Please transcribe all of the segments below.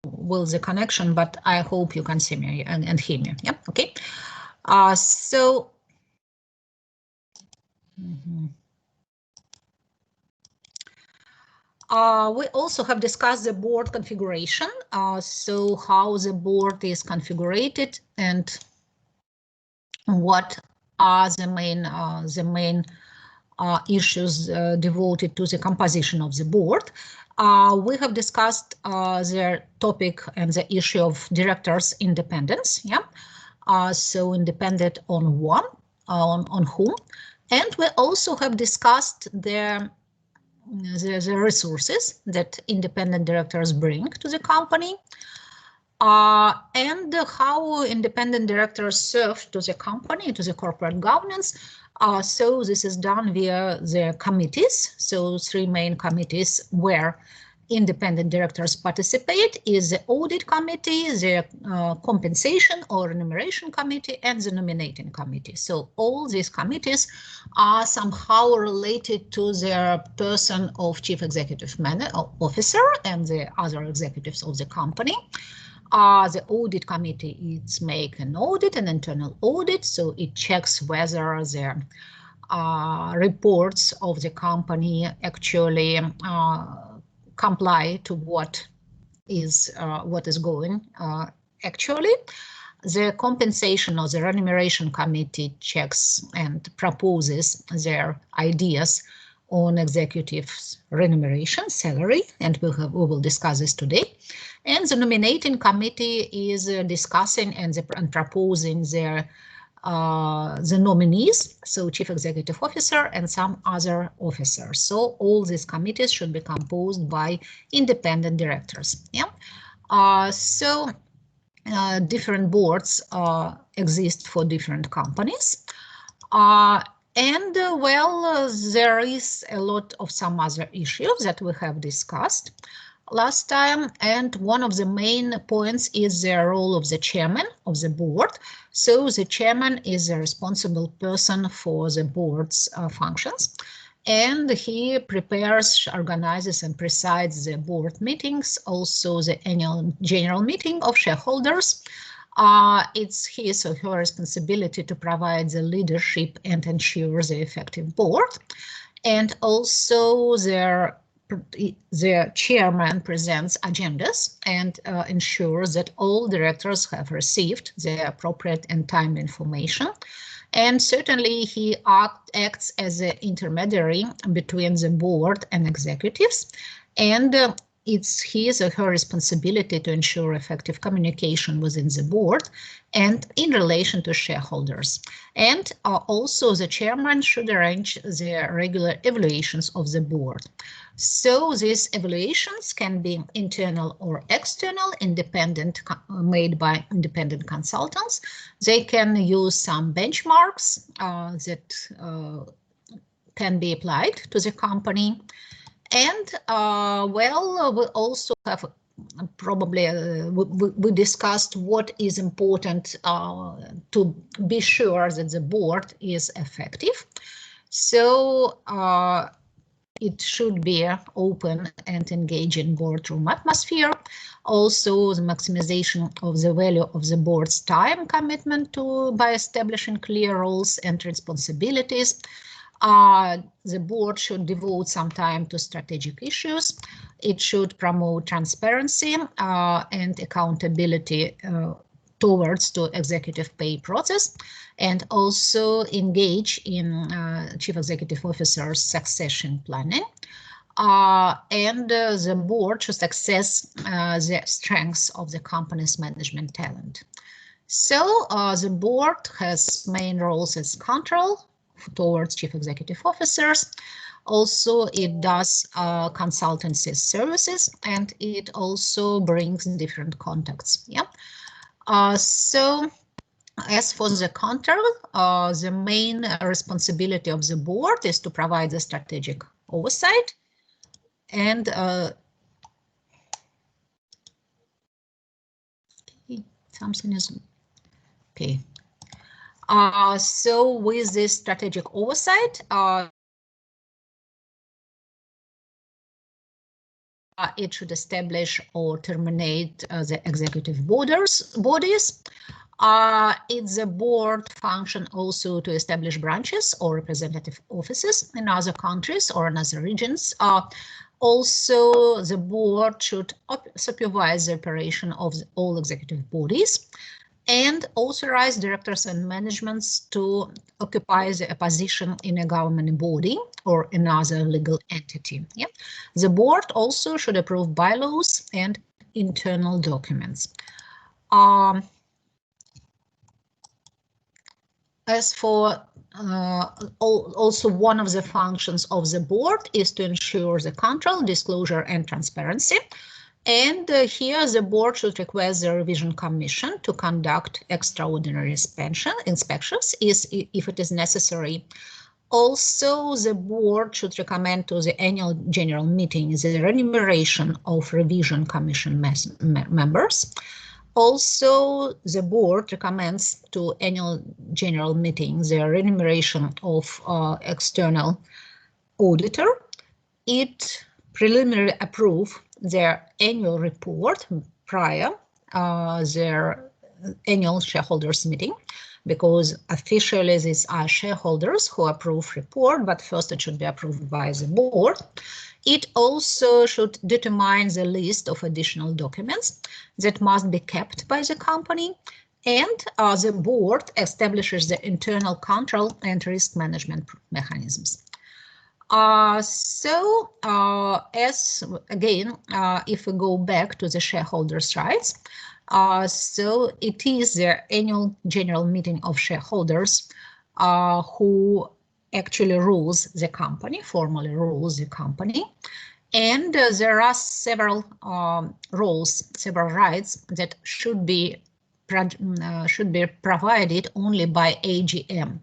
with the connection, but I hope you can see me and hear me. Yeah, okay. So. We also have discussed the board configuration, so how the board is configured and what are the main issues devoted to the composition of the board. We have discussed the topic and the issue of directors' independence. Yeah, so independent on on whom, and we also have discussed the resources that independent directors bring to the company, and how independent directors serve to the company, to the corporate governance. So this is done via the committees. So 3 main committees where independent directors participate is the audit committee, the compensation or remuneration committee, and the nominating committee. So all these committees are somehow related to their person of chief executive officer and the other executives of the company. The audit committee is make an audit, an internal audit, so it checks whether the reports of the company actually comply to what is going actually. The compensation or the remuneration committee checks and proposes their ideas on executives' remuneration, salary, and we will discuss this today. And the nominating committee is discussing and proposing the nominees, so chief executive officer and some other officers. So all these committees should be composed by independent directors. Yeah. Different boards exist for different companies. There is a lot of some other issues that we have discussed last time, and one of the main points is the role of the chairman of the board. So the chairman is the responsible person for the board's functions, and he prepares, organizes, and presides the board meetings, also the annual general meeting of shareholders. It's his or her responsibility to provide the leadership and ensure the effective board. And also the chairman presents agendas and ensures that all directors have received the appropriate and timely information. And certainly he acts as an intermediary between the board and executives, and it's his or her responsibility to ensure effective communication within the board and in relation to shareholders. And also the chairman should arrange the regular evaluations of the board. So these evaluations can be internal or external, independent, made by independent consultants. They can use some benchmarks that can be applied to the company. And we also have probably we discussed what is important to be sure that the board is effective. So it should be open and engaging boardroom atmosphere. Also, the maximization of the value of the board's time commitment by establishing clear roles and responsibilities. The board should devote some time to strategic issues. It should promote transparency and accountability towards the executive pay process, and also engage in chief executive officer's succession planning. The board should assess the strengths of the company's management talent. So the board has main roles as control towards chief executive officers. Also, it does consultancy services, and it also brings different contacts. Yeah. So as for the control, the main responsibility of the board is to provide the strategic oversight and something is okay. So with this strategic oversight, it should establish or terminate the executive bodies. It's a board function also to establish branches or representative offices in other countries or in other regions. Also, the board should supervise the operation of all executive bodies and authorize directors and managements to occupy a position in a government body or another legal entity. Yeah. The board also should approve bylaws and internal documents. As for also one of the functions of the board is to ensure the control, disclosure and transparency. And here the board should request the revision commission to conduct extraordinary inspections if it is necessary. Also, the board should recommend to the annual general meeting the remuneration of revision commission members. Also, the board recommends to annual general meeting the remuneration of external auditor. It preliminarily approve their annual report prior their annual shareholders meeting, because officially these are shareholders who approve report, but first it should be approved by the board. It also should determine the list of additional documents that must be kept by the company, and the board establishes the internal control and risk management mechanisms. If we go back to the shareholders' rights, so it is the annual general meeting of shareholders who actually rules the company, formally rules the company. And there are several roles, several rights that should be provided only by AGM.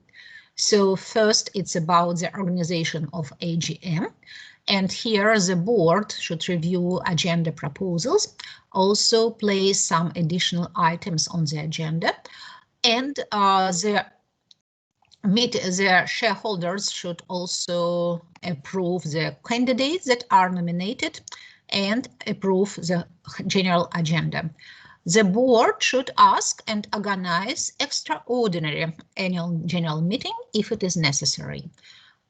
So first, it's about the organization of AGM. And here the board should review agenda proposals, also place some additional items on the agenda. And the shareholders should also approve the candidates that are nominated and approve the general agenda. The board should ask and organize extraordinary annual general meeting if it is necessary.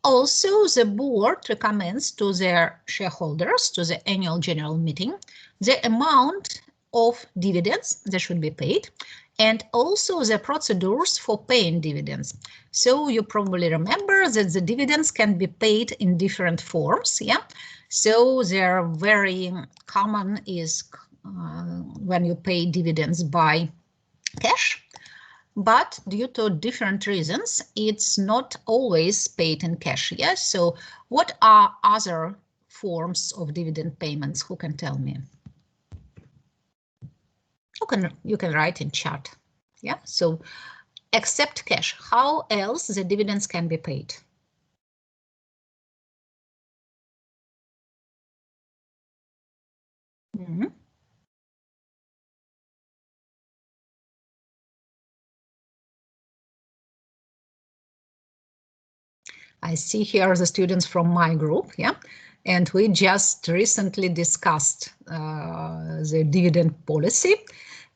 Also, the board recommends to their shareholders, to the annual general meeting, the amount of dividends that should be paid, and also the procedures for paying dividends. So you probably remember that the dividends can be paid in different forms. Yeah, so they're very common is when you pay dividends by cash, but due to different reasons, it's not always paid in cash. Yes. So what are other forms of dividend payments? Who can tell me? You can write in chat. Yeah. So except cash, how else the dividends can be paid? Mm-hmm. I see here the students from my group, yeah, and we just recently discussed the dividend policy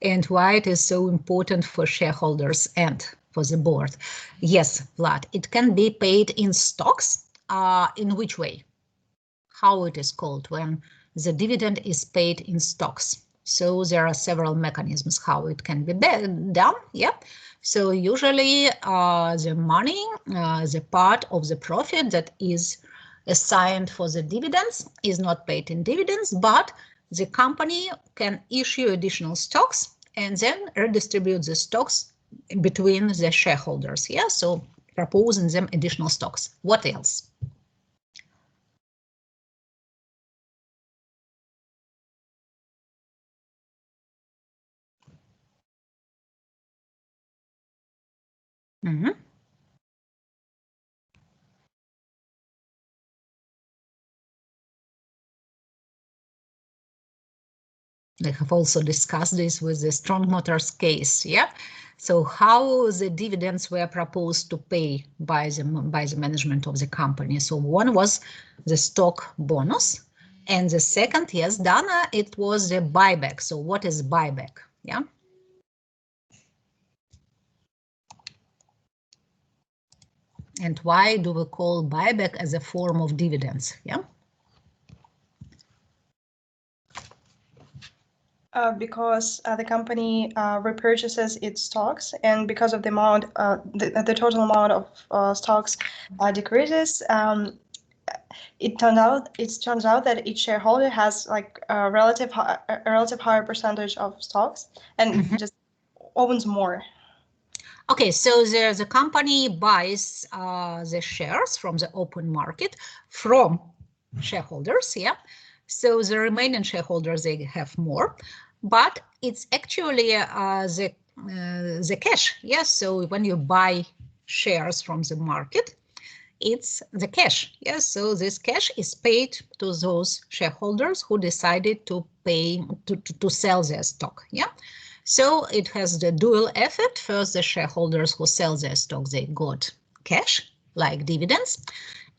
and why it is so important for shareholders and for the board. Yes, Vlad, it can be paid in stocks. In which way? How it is called when the dividend is paid in stocks? So there are several mechanisms how it can be done, yeah. So usually the money, the part of the profit that is assigned for the dividends is not paid in dividends, but the company can issue additional stocks and then redistribute the stocks between the shareholders. Yeah, so proposing them additional stocks. What else? Mm-hmm. I have also discussed this with the Strong Motors case, yeah? So how the dividends were proposed to pay by the management of the company. So one was the stock bonus, And the second, yes, Dana, it was a buyback. So what is buyback? Yeah. And why do we call buyback as a form of dividends? Yeah. Because the company repurchases its stocks, and because of the amount, the total amount of stocks decreases. It turns out that each shareholder has like a relative higher percentage of stocks and just owns more. Okay, so the company buys the shares from the open market from shareholders, yeah. So the remaining shareholders, they have more, but it's actually the cash, yes. So when you buy shares from the market, it's the cash, yes. So this cash is paid to those shareholders who decided to pay to sell their stock, yeah. So it has the dual effect. First, the shareholders who sell their stock, they got cash, like dividends.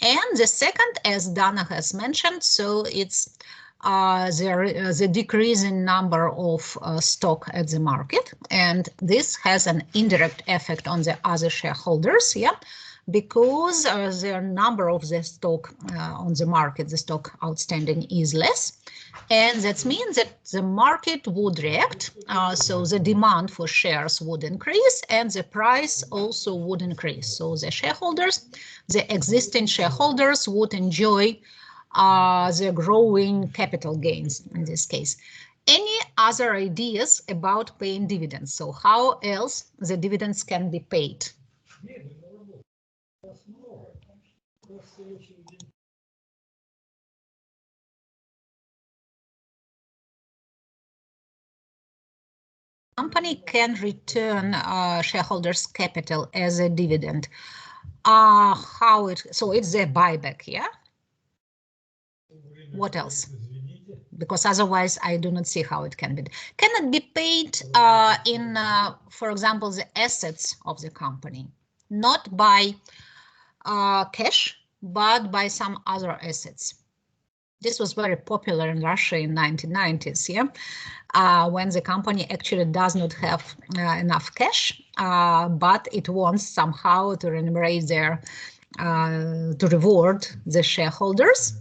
And the second, as Dana has mentioned, so it's the decrease in number of stock at the market. And this has an indirect effect on the other shareholders, yeah, because the number of the stock on the market, the stock outstanding is less. And that means that the market would react, so the demand for shares would increase and the price also would increase. So the shareholders, the existing shareholders would enjoy the growing capital gains in this case. Any other ideas about paying dividends? So how else the dividends can be paid? Company can return shareholders' capital as a dividend. How it? So it's a buyback, yeah. What else? Because otherwise, I do not see how it can be. Can it be paid in, for example, the assets of the company, not by cash, but by some other assets? This was very popular in Russia in 1990s, yeah, when the company actually does not have enough cash, but it wants somehow to remunerate to reward the shareholders,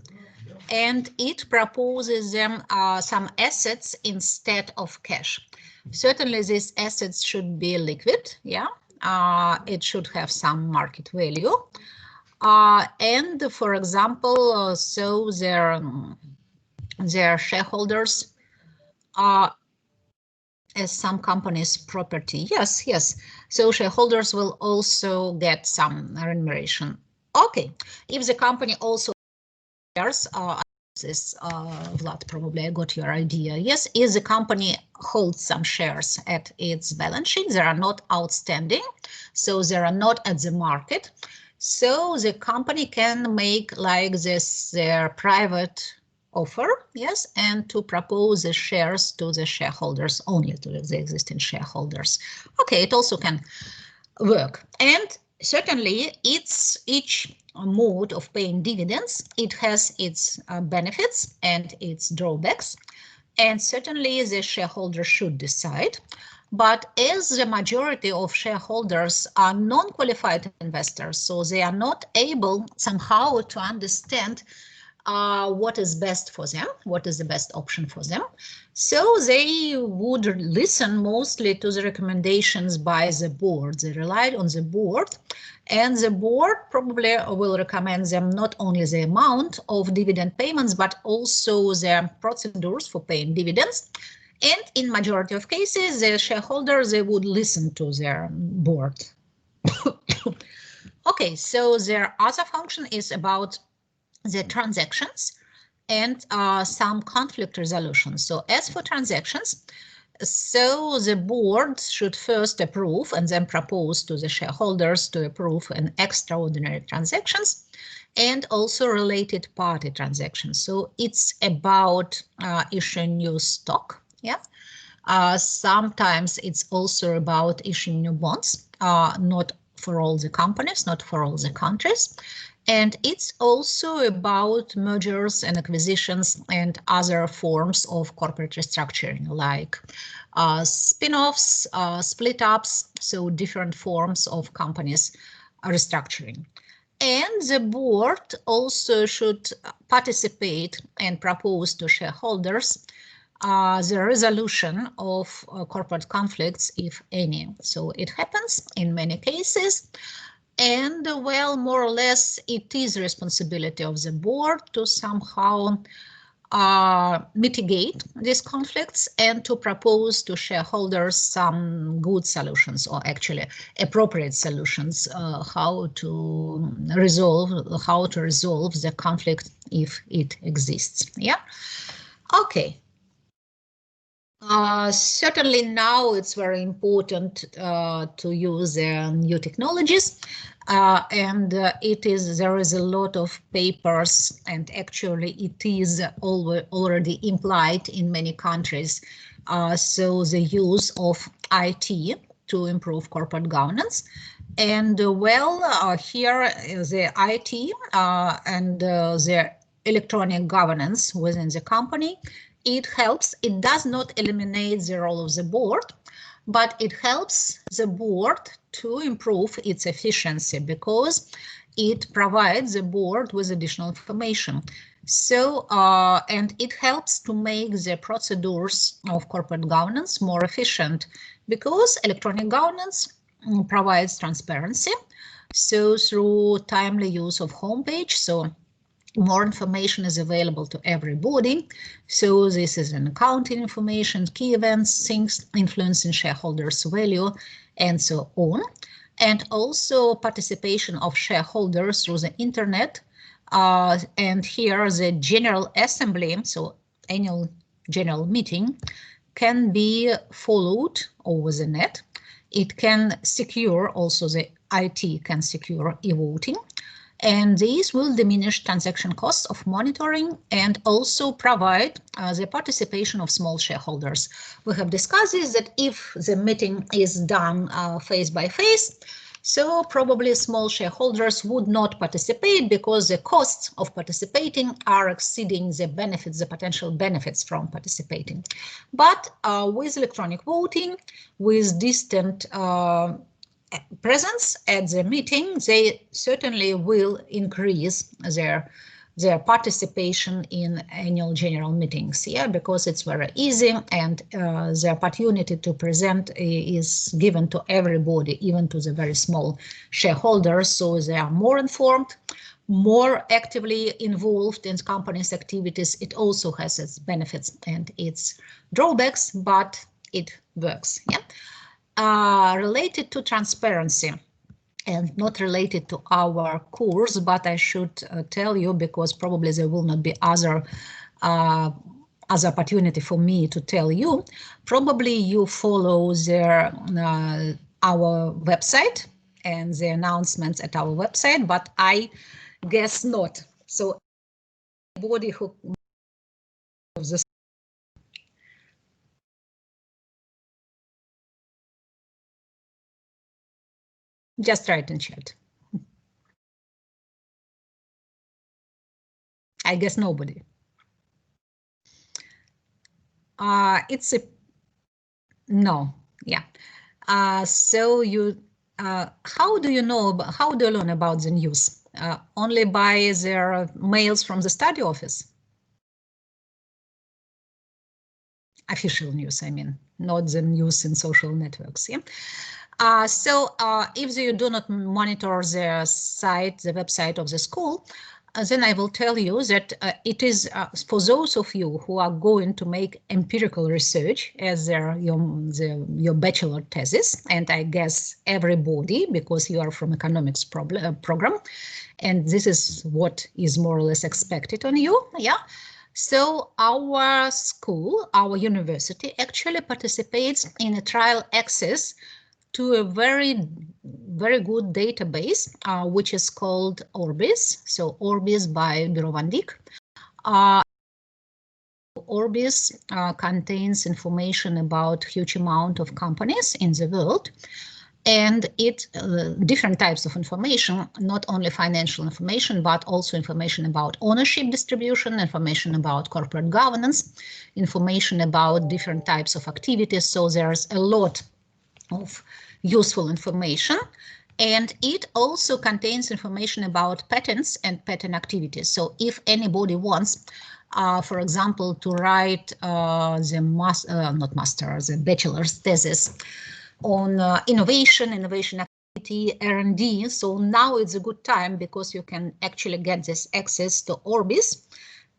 and it proposes them some assets instead of cash. Certainly, these assets should be liquid, yeah. It should have some market value. And for example, so their shareholders are as some companies' property. Yes, yes. So shareholders will also get some remuneration. Okay, if the company also shares, this Vlad, probably I got your idea. Yes, if the company holds some shares at its balance sheet, they are not outstanding, so they are not at the market. So the company can make like this their private offer, yes, and to propose the shares to the shareholders, only to the existing shareholders. Okay, it also can work. And certainly each mode of paying dividends, it has its benefits and its drawbacks. And certainly the shareholder should decide. But as the majority of shareholders are non-qualified investors, so they are not able somehow to understand what is best for them, what is the best option for them. So they would listen mostly to the recommendations by the board. They relied on the board, and the board probably will recommend them not only the amount of dividend payments, but also the procedures for paying dividends. And in majority of cases, the shareholders, they would listen to their board. Okay, so their other function is about the transactions and some conflict resolution. So as for transactions, so the board should first approve and then propose to the shareholders to approve an extraordinary transactions and also related party transactions. So it's about issuing new stock. Yeah. Sometimes it's also about issuing new bonds, not for all the companies, not for all the countries. And it's also about mergers and acquisitions and other forms of corporate restructuring, like spin-offs, split-ups, so different forms of companies restructuring. And the board also should participate and propose to shareholders the resolution of corporate conflicts, if any. So it happens in many cases. And well, more or less, it is the responsibility of the board to somehow mitigate these conflicts and to propose to shareholders some good solutions, or actually appropriate solutions, how to resolve the conflict if it exists. Yeah. Okay. Certainly now it's very important to use new technologies, and there is a lot of papers, and actually it is already implied in many countries. So the use of IT to improve corporate governance. And here the IT and the electronic governance within the company, it helps. It does not eliminate the role of the board, but it helps the board to improve its efficiency because it provides the board with additional information. So, and it helps to make the procedures of corporate governance more efficient because electronic governance provides transparency. So through timely use of homepage, so more information is available to everybody. So this is an accounting information, key events, things influencing shareholders' value, and so on. And also participation of shareholders through the internet. And here the General Assembly, so annual general meeting, can be followed over the net. It can secure, also the IT can secure e-voting. And these will diminish transaction costs of monitoring and also provide the participation of small shareholders. We have discussed this, that if the meeting is done face by face, so probably small shareholders would not participate because the costs of participating are exceeding the benefits, the potential benefits from participating. But with electronic voting, with distant presence at the meeting, they certainly will increase their participation in annual general meetings, yeah, because it's very easy and the opportunity to present is given to everybody, even to the very small shareholders, so they are more informed, more actively involved in company's activities. It also has its benefits and its drawbacks, but it works, yeah. Related to transparency and not related to our course, but I should tell you because probably there will not be other opportunity for me to tell you. Probably you follow our website and the announcements at our website, but I guess not. So anybody who this just write in chat. I guess nobody. It's a no, yeah. So you, how do you learn about the news? Only by their mails from the study office? Official news, I mean, not the news in social networks, yeah? So if you do not monitor the site, the website of the school, then I will tell you that it is for those of you who are going to make empirical research as your bachelor thesis, and I guess everybody, because you are from economics program, and this is what is more or less expected on you, yeah. So our school, our university actually participates in a trial access to a very good database, which is called Orbis. So Orbis by Bureau van Dijk. Orbis contains information about huge amount of companies in the world. And it different types of information, not only financial information, but also information about ownership distribution, information about corporate governance, information about different types of activities. So there's a lot of useful information. And it also contains information about patents and patent activities. So if anybody wants, for example, to write the bachelor's thesis on innovation activity, R&D. So now it's a good time because you can actually get this access to Orbis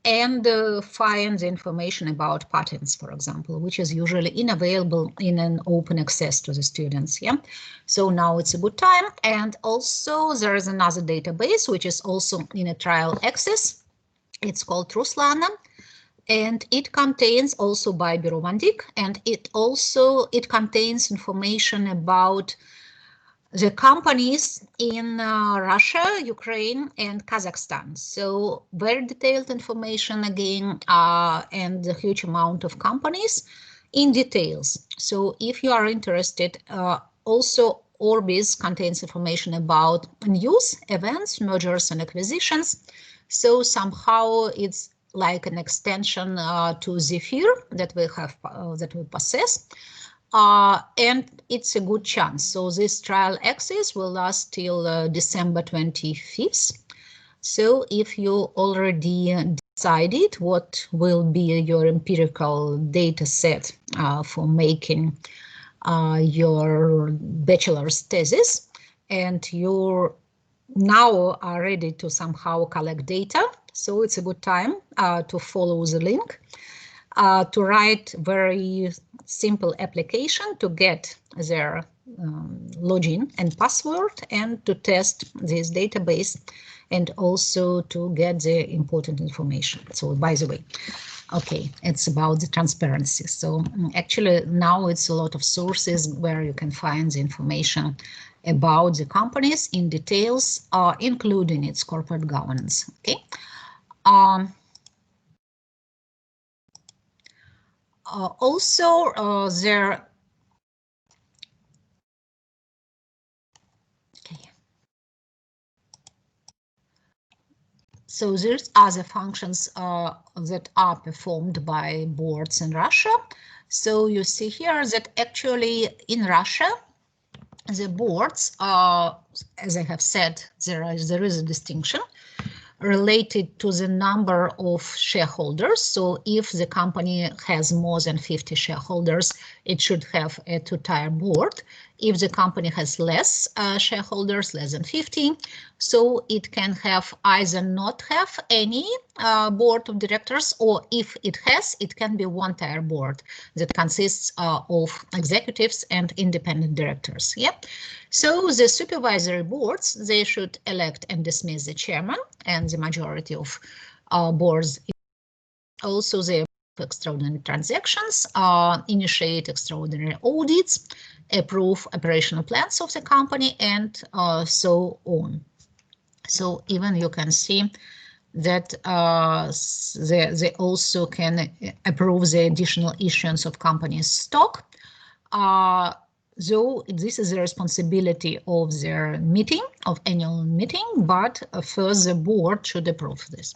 and find the information about patents, for example, which is usually unavailable in an open access to the students. Yeah, so now it's a good time. And also there is another database which is also in a trial access. It's called Ruslana, and it contains also by Bureau van Dijk, and it contains information about the companies in Russia, Ukraine, and Kazakhstan. So very detailed information again, and a huge amount of companies in details. So if you are interested, also Orbis contains information about news, events, mergers and acquisitions. So somehow it's like an extension to Zephyr that we have that we possess. And it's a good chance. So this trial access will last till December 25th. So if you already decided what will be your empirical data set for making your bachelor's thesis, and you now are ready to somehow collect data, so it's a good time to follow the link. To write very simple application to get their login and password and to test this database and also to get the important information. So by the way, okay, it's about the transparency. So actually now it's a lot of sources where you can find the information about the companies in details, including its corporate governance. Okay. Also, there. Okay. So there's other functions that are performed by boards in Russia. So you see here that actually in Russia, the boards, as I have said, there is a distinction related to the number of shareholders. So if the company has more than 50 shareholders, it should have a two-tier board. If the company has less shareholders, less than 50, so it can have either not have any board of directors, or if it has, it can be one-tier board that consists of executives and independent directors. Yeah. So the supervisory boards, they should elect and dismiss the chairman, and the majority of boards also they approve extraordinary transactions, initiate extraordinary audits, approve operational plans of the company, and so on. So even you can see that they also can approve the additional issuance of company's stock. So this is the responsibility of their meeting, of annual meeting, but first the board should approve this.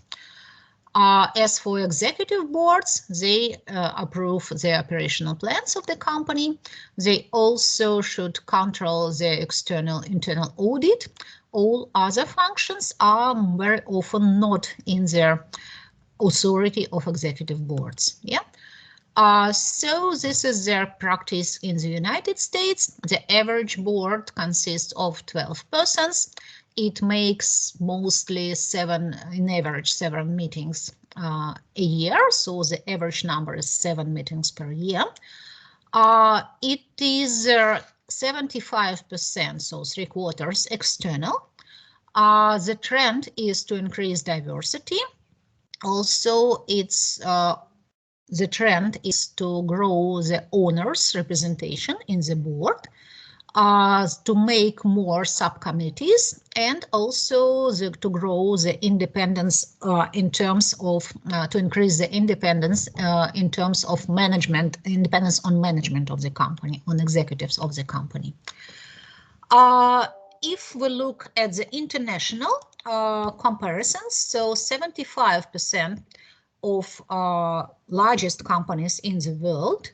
As for executive boards, they approve the operational plans of the company. They also should control the internal audit. All other functions are very often not in their authority of executive boards. Yeah. So this is their practice in the United States. The average board consists of 12 persons. It makes mostly in average 7 meetings a year. So the average number is 7 meetings per year. It is 75%, so 3/4 external. The trend is to increase diversity. Also, the trend is to grow the owners' representation in the board, to make more subcommittees, and also to grow the independence in terms of, to increase the independence in terms of management, independence on management of the company, on executives of the company. If we look at the international comparisons, so 75% of largest companies in the world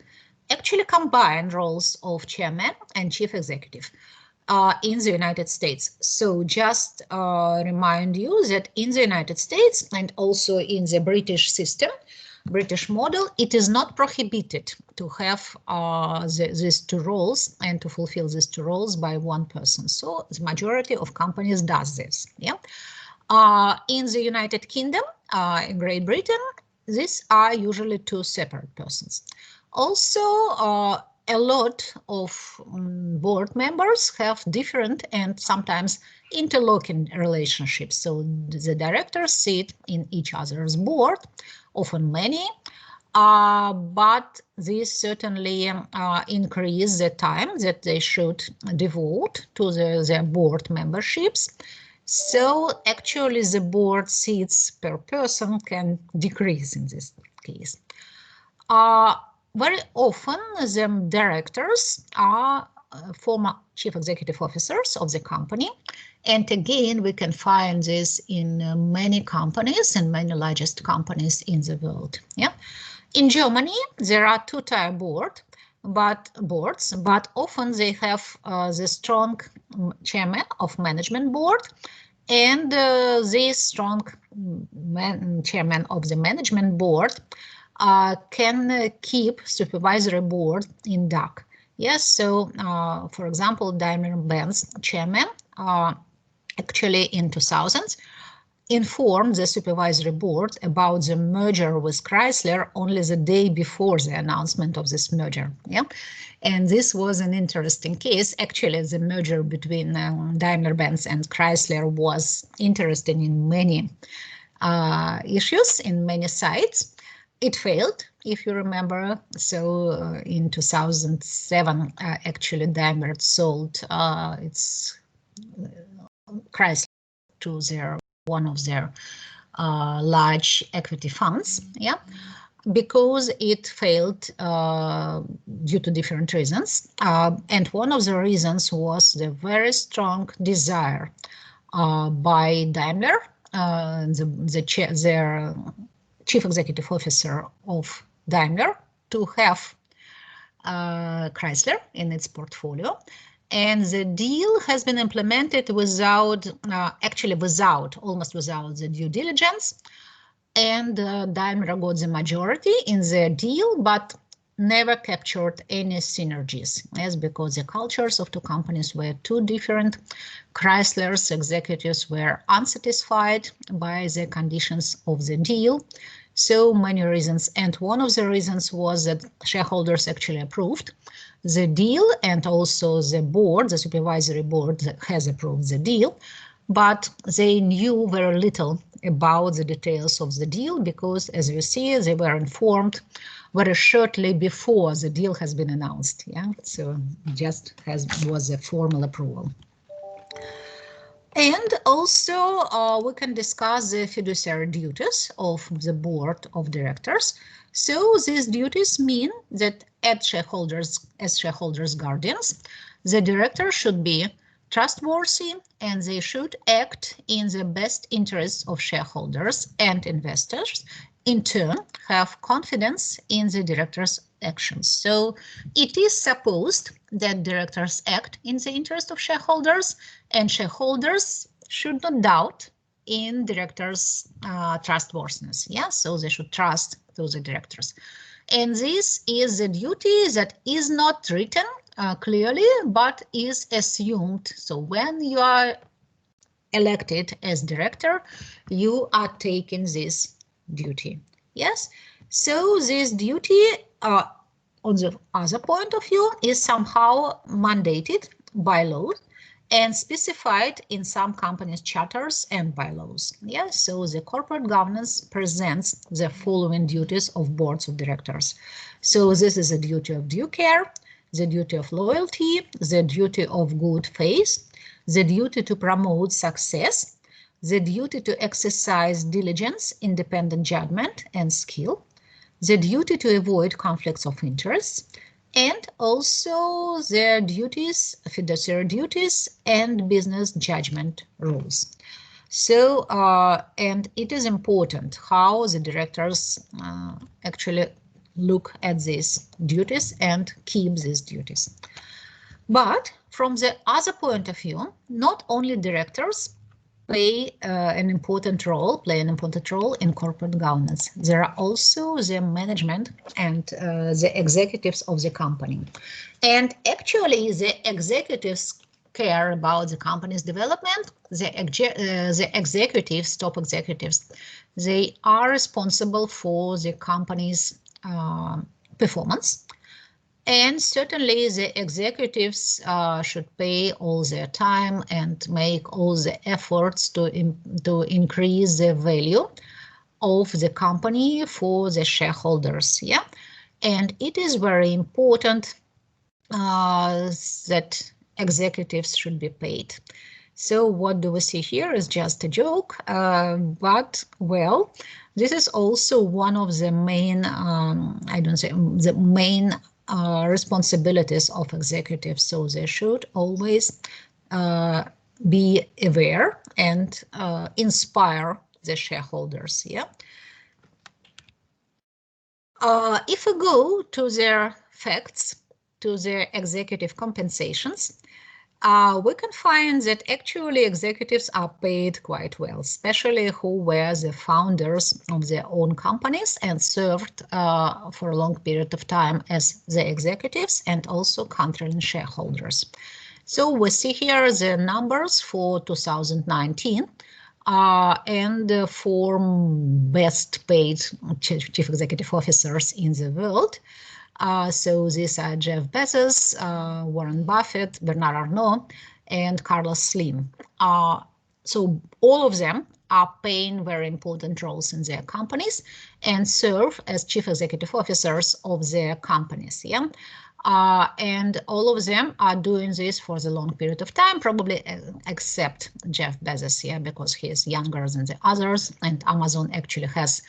actually combine roles of chairman and chief executive in the United States. So just remind you that in the United States and also in the British system, British model, it is not prohibited to have these two roles and to fulfill these two roles by one person. So the majority of companies does this. Yeah. In the United Kingdom, in Great Britain, these are usually two separate persons. Also, a lot of board members have different and sometimes interlocking relationships. So the directors sit in each other's board, often many, but this certainly increase the time that they should devote to their board memberships. So actually the board seats per person can decrease in this case. Very often the directors are former chief executive officers of the company. And again, we can find this in many companies and many largest companies in the world. Yeah. In Germany, there are two-tier boards, but often they have the strong chairman of management board, and this strong chairman of the management board can keep supervisory board in DAC. Yes, so for example, Daimler-Benz chairman actually in 2000s informed the supervisory board about the merger with Chrysler only the day before the announcement of this merger. Yeah, and this was an interesting case. Actually, the merger between Daimler-Benz and Chrysler was interesting in many issues, in many sides. It failed, if you remember. So in 2007, actually Daimler sold its Chrysler to one of their large equity funds, yeah, because it failed due to different reasons. And one of the reasons was the very strong desire by Daimler, their chief executive officer of Daimler, to have Chrysler in its portfolio. And the deal has been implemented without, almost without the due diligence. And Daimler got the majority in the deal, but never captured any synergies, yes, because the cultures of two companies were too different. Chrysler's executives were unsatisfied by the conditions of the deal. So many reasons, and one of the reasons was that shareholders actually approved the deal, and also the board, the supervisory board, has approved the deal, but they knew very little about the details of the deal because, as you see, they were informed very shortly before the deal has been announced. Yeah, so just was a formal approval. And also we can discuss the fiduciary duties of the board of directors. So these duties mean that as shareholders guardians, the director should be trustworthy and they should act in the best interests of shareholders and investors, in turn have confidence in the director's actions. So it is supposed that directors act in the interest of shareholders, and shareholders should not doubt in directors' trustworthiness. Yeah, so they should trust those directors. And this is a duty that is not written clearly, but is assumed. So when you are elected as director, you are taking this duty. Yes, so this duty on the other point of view is somehow mandated by law and specified in some companies' charters and bylaws. Yes, so the corporate governance presents the following duties of boards of directors. So this is the duty of due care, the duty of loyalty, the duty of good faith, the duty to promote success, the duty to exercise diligence, independent judgment, and skill, the duty to avoid conflicts of interest, and also their duties, fiduciary duties, and business judgment rules. So, and it is important how the directors actually look at these duties and keep these duties. But from the other point of view, not only directors play an important role in corporate governance. There are also the management and the executives of the company. And actually, the executives care about the company's development. The executives, top executives, they are responsible for the company's performance. And certainly the executives should pay all their time and make all the efforts to increase the value of the company for the shareholders. Yeah, and it is very important that executives should be paid. So what do we see here is just a joke, but well, this is also one of the main, the main responsibilities of executives. So they should always be aware and inspire the shareholders. Yeah. If we go to their facts, to their executive compensations, we can find that actually executives are paid quite well, especially who were the founders of their own companies and served for a long period of time as the executives and also controlling shareholders. So we see here the numbers for 2019 and for best paid chief executive officers in the world. So these are Jeff Bezos, Warren Buffett, Bernard Arnault, and Carlos Slim. So all of them are playing very important roles in their companies and serve as chief executive officers of their companies. Yeah. And all of them are doing this for the long period of time, probably except Jeff Bezos, yeah, because he is younger than the others, and Amazon actually has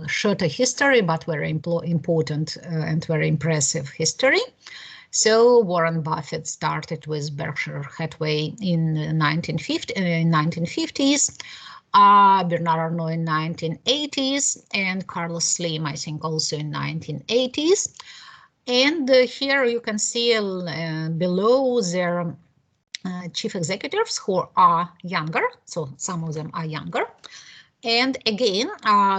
shorter history, but very important and very impressive history. So Warren Buffett started with Berkshire Hathaway in 1950s, Bernard Arnault in 1980s, and Carlos Slim, I think, also in 1980s. And here you can see below their chief executives who are younger, so some of them are younger. And again,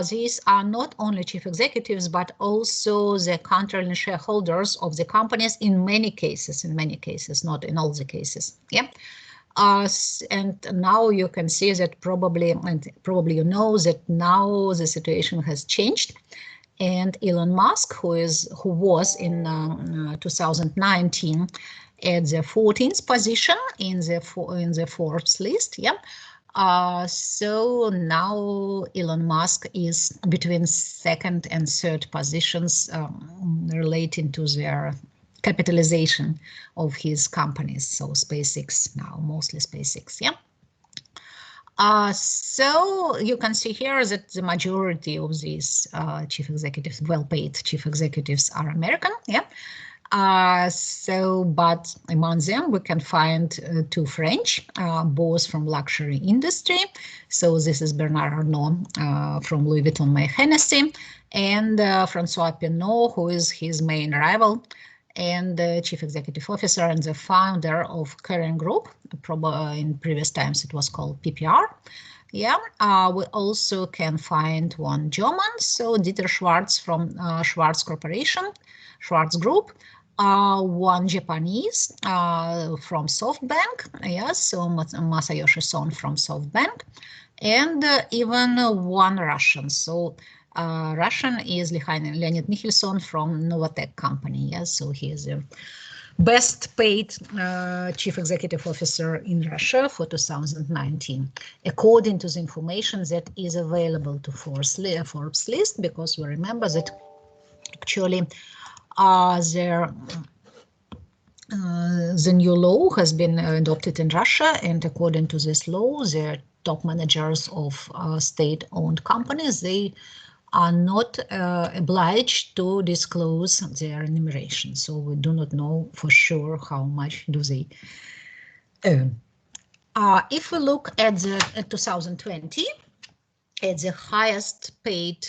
these are not only chief executives, but also the controlling shareholders of the companies in many cases, not in all the cases. Yeah. And now you can see that probably you know that now the situation has changed. And Elon Musk, who was in 2019 at the 14th position in the Forbes list. Yeah. So now Elon Musk is between second and third positions relating to their capitalization of his companies. So SpaceX now, mostly SpaceX, yeah. So you can see here that the majority of these chief executives, well-paid chief executives, are American, yeah. But among them we can find two French, both from luxury industry. So this is Bernard Arnault from Louis Vuitton May Hennessy, and Francois Pinault, who is his main rival and chief executive officer and the founder of Kering Group. In previous times it was called PPR. Yeah, we also can find one German, so Dieter Schwartz from Schwartz Corporation, Schwartz Group. One Japanese from SoftBank, yes, so Masayoshi Son from SoftBank, and even one Russian. So Russian is Leonid Mikhelson from Novatech company, yes, so he is the best paid chief executive officer in Russia for 2019, according to the information that is available to Forbes list, because we remember that actually the new law has been adopted in Russia, and according to this law, the top managers of state-owned companies, they are not obliged to disclose their remuneration. So we do not know for sure how much do they earn. If we look at the 2020, at the highest paid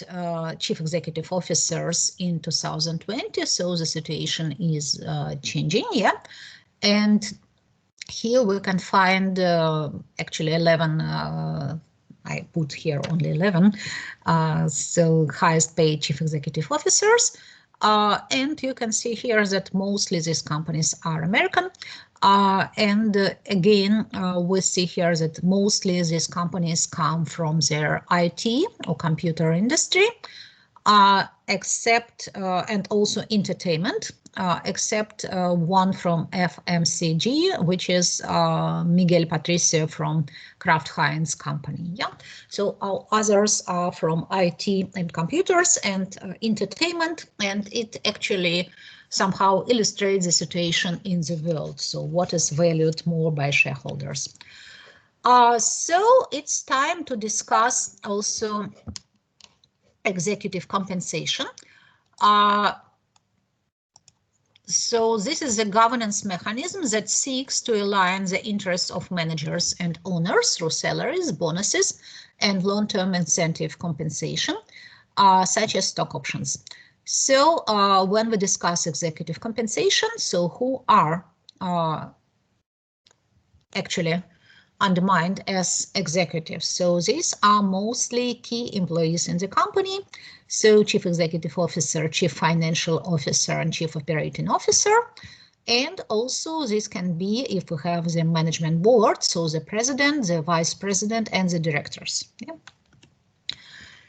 chief executive officers in 2020, so the situation is changing, yeah. And here we can find actually 11, I put here only 11, so highest paid chief executive officers. And you can see here that mostly these companies are American. Again, we see here that mostly these companies come from their IT or computer industry, except and also entertainment, except one from FMCG, which is Miguel Patricio from Kraft Heinz company. Yeah, so all others are from IT and computers and entertainment, and it actually somehow illustrates the situation in the world. So what is valued more by shareholders? So it's time to discuss also executive compensation. So this is a governance mechanism that seeks to align the interests of managers and owners through salaries, bonuses, and long-term incentive compensation, such as stock options. So when we discuss executive compensation, so who are actually undermined as executives? So these are mostly key employees in the company. So chief executive officer, chief financial officer, and chief operating officer. And also this can be if we have the management board, so the president, the vice president, and the directors. Yeah.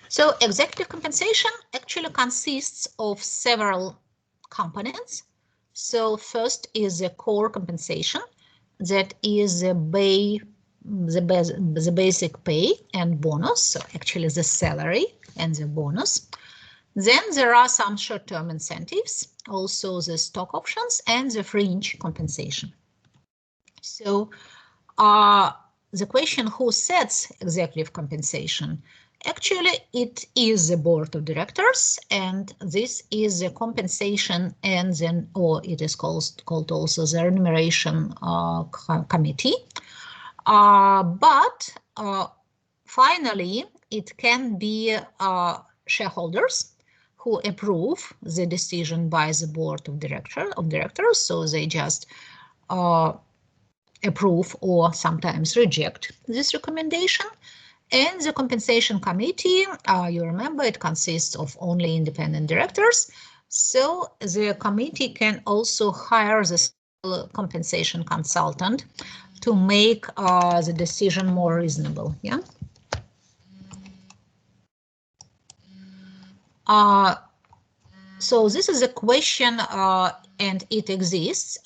So executive compensation actually consists of several components. So first is the core compensation, that is the basic pay and bonus, so actually the salary and the bonus. Then there are some short-term incentives, also the stock options and the fringe compensation. So the question, who sets executive compensation? Actually, it is the board of directors, and this is the compensation and then, or it is called also the remuneration committee. But finally, it can be shareholders who approve the decision by the board of directors. So they just approve or sometimes reject this recommendation. And the compensation committee, you remember, it consists of only independent directors. So the committee can also hire the compensation consultant to make the decision more reasonable. Yeah. So this is a question, and it exists.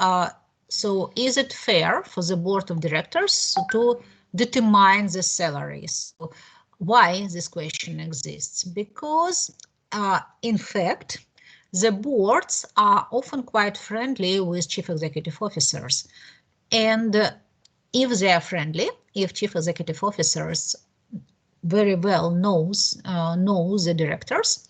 So is it fair for the board of directors to determine the salaries? So why this question exists? Because in fact, the boards are often quite friendly with chief executive officers. And if they are friendly, if chief executive officers very well know the directors,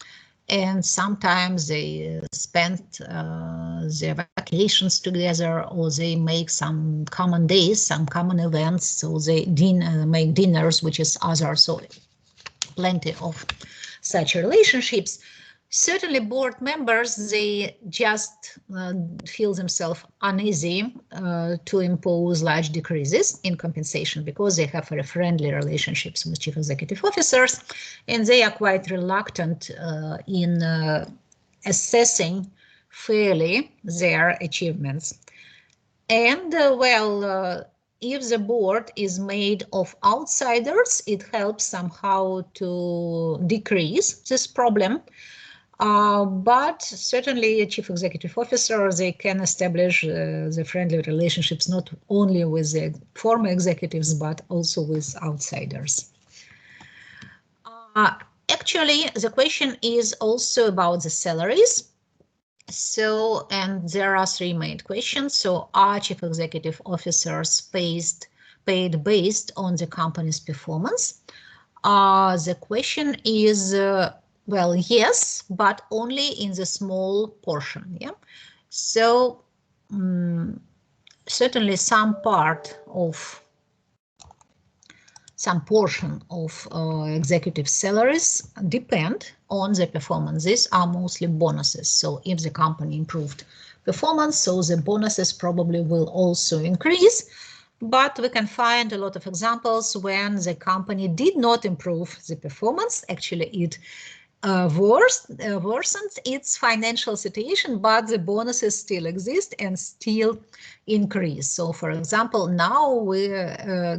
and sometimes they spend their vacations together, or they make some common days, some common events, so they make dinners, which is other, so plenty of such relationships. Certainly board members, they just feel themselves uneasy to impose large decreases in compensation because they have very friendly relationships with chief executive officers, and they are quite reluctant in assessing fairly their achievements. And if the board is made of outsiders, it helps somehow to decrease this problem. But certainly a chief executive officer, they can establish the friendly relationships not only with the former executives, but also with outsiders. Actually, the question is also about the salaries. So, and there are three main questions. So, are chief executive officers paid based on the company's performance? The question is, Well, yes, but only in the small portion. Yeah. So certainly some portion of executive salaries depend on the performance. These are mostly bonuses. So if the company improved performance, so the bonuses probably will also increase. But we can find a lot of examples when the company did not improve the performance. Actually, it worsened its financial situation, but the bonuses still exist and still increase. So, for example, now we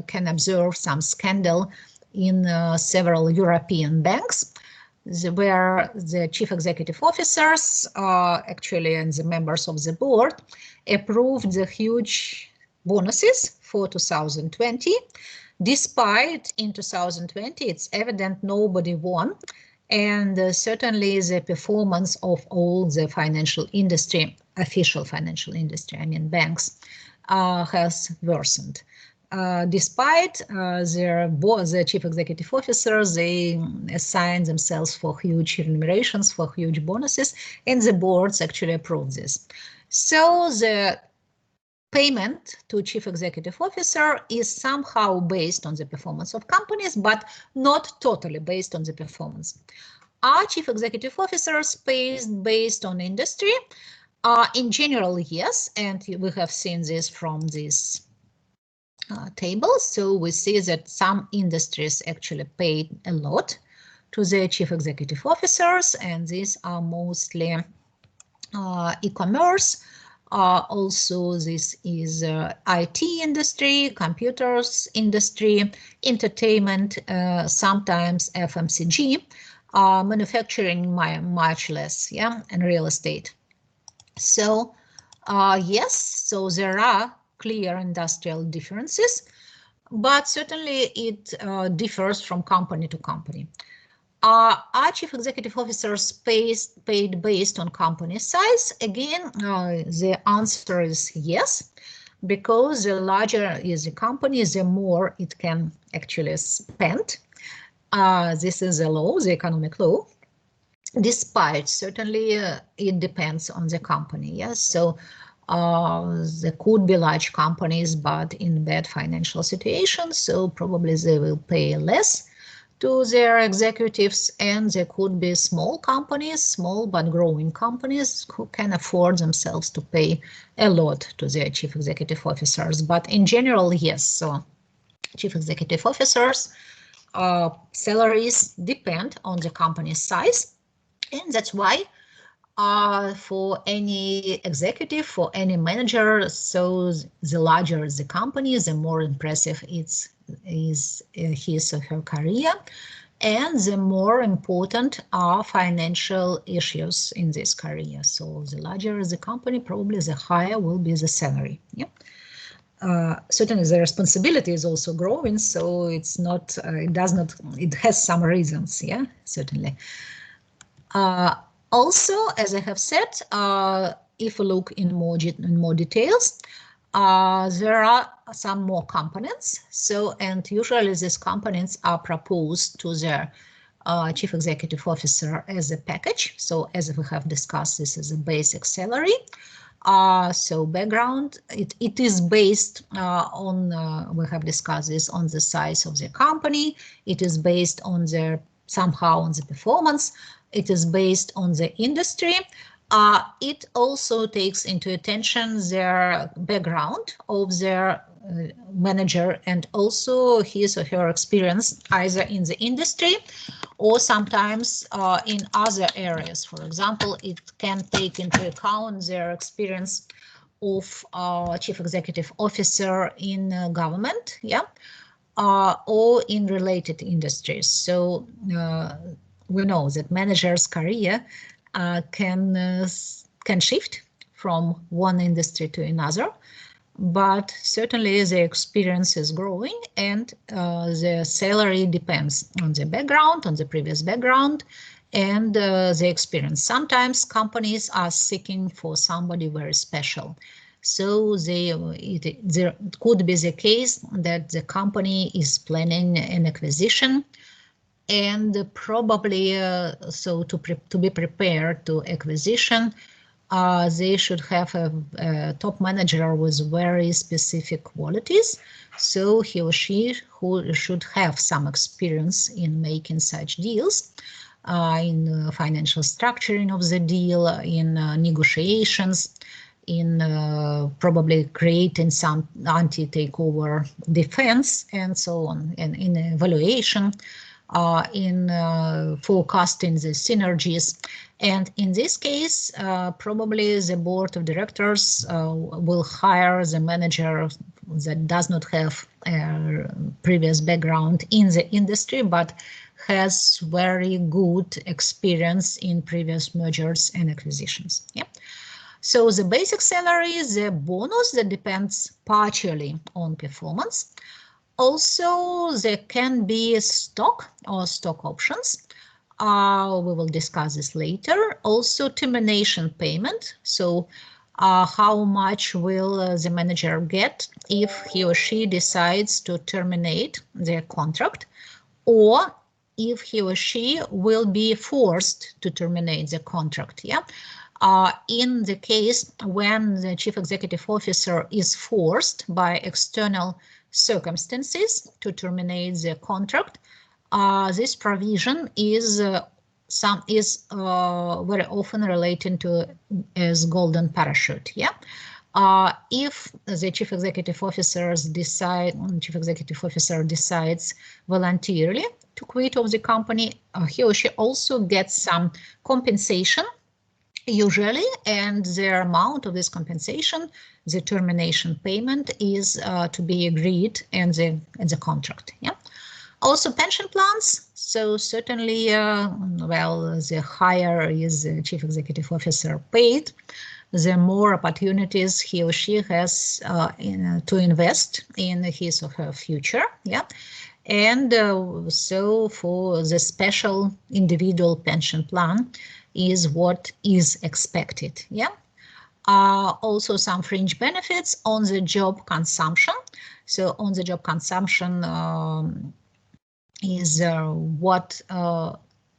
can observe some scandal in several European banks, where the chief executive officers, actually, and the members of the board approved the huge bonuses for 2020. Despite in 2020, it's evident nobody won. And certainly the performance of all the financial industry, official financial industry, I mean banks, has worsened. Despite the chief executive officers, they assign themselves for huge remunerations, for huge bonuses, and the boards actually approve this. So the payment to chief executive officer is somehow based on the performance of companies, but not totally based on the performance. Are chief executive officers paid based on industry? In general, yes, and we have seen this from this table. So we see that some industries actually paid a lot to their chief executive officers, and these are mostly e-commerce. Also, this is IT industry, computers industry, entertainment, sometimes FMCG, manufacturing much less, yeah, and real estate. So yes, so there are clear industrial differences, but certainly it differs from company to company. Are chief executive officers paid based on company size? Again, the answer is yes, because the larger is the company, the more it can actually spend. This is a law, the economic law. Despite certainly it depends on the company. Yes, so there could be large companies, but in bad financial situations, so probably they will pay less to their executives, and there could be small companies, small but growing companies, who can afford themselves to pay a lot to their chief executive officers. But in general, yes, so chief executive officers' salaries depend on the company's size, and that's why for any executive, for any manager, so the larger the company, the more impressive is his or her career, and the more important are financial issues in this career. So the larger the company, probably the higher will be the salary. Yeah. Certainly the responsibility is also growing, so it's not, it has some reasons, yeah, certainly. Also, as I have said, if we look in more details, there are some more components. So, and usually these components are proposed to the chief executive officer as a package. So, as we have discussed, this is a basic salary. So background, it is based on, we have discussed this, on the size of the company. It is based on somehow on the performance. It is based on the industry. It also takes into attention their background of their manager and also his or her experience either in the industry or sometimes in other areas. For example, it can take into account their experience of chief executive officer in government, yeah, or in related industries. So we know that managers' career can shift from one industry to another, but certainly the experience is growing, and the salary depends on the background, on the previous background, and the experience. Sometimes companies are seeking for somebody very special. So there could be the case that the company is planning an acquisition, and probably so to be prepared to acquisition, they should have a top manager with very specific qualities. So he or she who should have some experience in making such deals, in financial structuring of the deal, in negotiations, in probably creating some anti-takeover defense and so on, and in evaluation, in forecasting the synergies. And in this case, probably the board of directors will hire the manager that does not have a previous background in the industry, but has very good experience in previous mergers and acquisitions. Yeah. So the basic salary is a bonus that depends partially on performance. Also, there can be stock or stock options. We will discuss this later. Also, termination payment. So how much will the manager get if he or she decides to terminate their contract, or if he or she will be forced to terminate the contract. Yeah. In the case when the chief executive officer is forced by external circumstances to terminate the contract, this provision is very often related to as golden parachute. Yeah. If the chief executive officer decides voluntarily to quit of the company, he or she also gets some compensation usually, and the amount of this compensation, the termination payment, is to be agreed in the contract. Yeah. Also pension plans. So certainly, well, the higher is the chief executive officer paid, the more opportunities he or she has to invest in his or her future. Yeah. And so for the special individual pension plan is what is expected. Yeah. Also some fringe benefits on the job consumption. So on the job consumption is what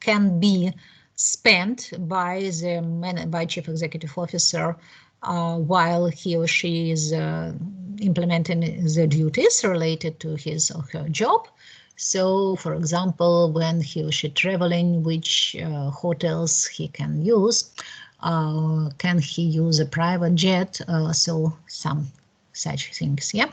can be spent by the chief executive officer while he or she is implementing the duties related to his or her job. So, for example, when he or she traveling, which hotels he can use? Can he use a private jet? So some such things, yeah.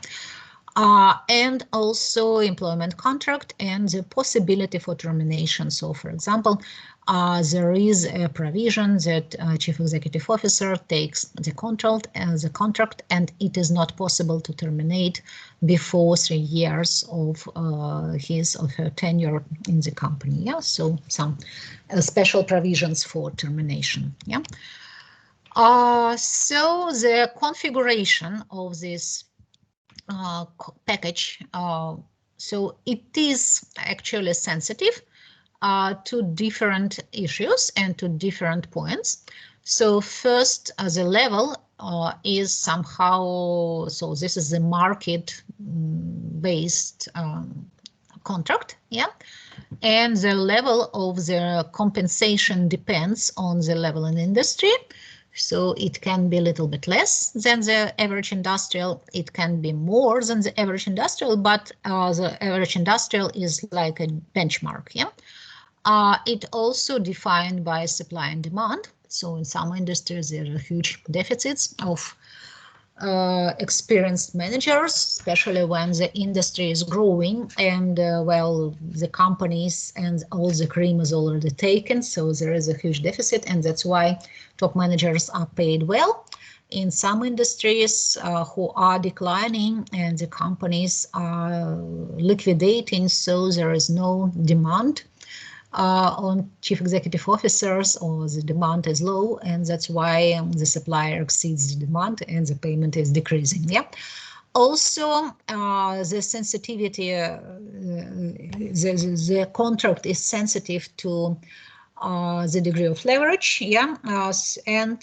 And also employment contract and the possibility for termination. So, for example, there is a provision that chief executive officer takes the contract and it is not possible to terminate before 3 years of his or her tenure in the company. Yeah, so some special provisions for termination. Yeah. So the configuration of this package, so it is actually sensitive to different issues and to different points. So first, as a level is somehow, so this is the market-based contract, yeah, and the level of the compensation depends on the level in industry. So it can be a little bit less than the average industrial, it can be more than the average industrial, but the average industrial is like a benchmark, yeah. It also defined by supply and demand. So in some industries there are huge deficits of experienced managers, especially when the industry is growing and well, the companies and all the cream is already taken, so there is a huge deficit, and that's why top managers are paid well. In some industries who are declining and the companies are liquidating, so there is no demand on chief executive officers, or the demand is low, and that's why the supplier exceeds the demand and the payment is decreasing. Yeah. Also, the sensitivity, the contract is sensitive to the degree of leverage, yeah, and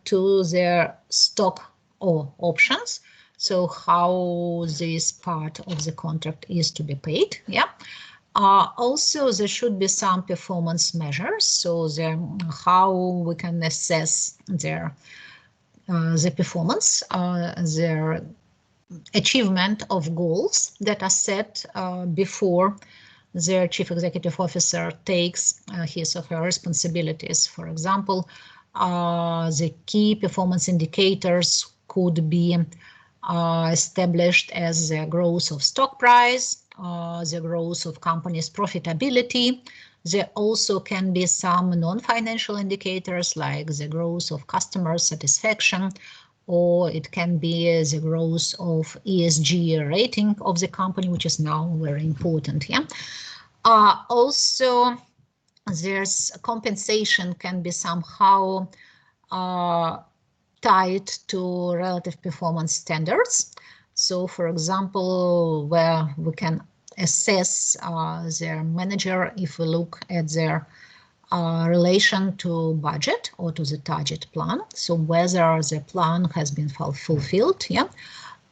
to their stock or options. So how this part of the contract is to be paid, yeah. Also, there should be some performance measures, so how we can assess the performance, their achievement of goals that are set before their chief executive officer takes his or her responsibilities. For example, the key performance indicators could be established as the growth of stock price, the growth of company's profitability. There also can be some non-financial indicators like the growth of customer satisfaction, or it can be the growth of ESG rating of the company, which is now very important. Yeah. Also, there's compensation can be somehow tied to relative performance standards. So, for example, where we can assess their manager if we look at their relation to budget or to the target plan. So whether the plan has been fulfilled, yeah.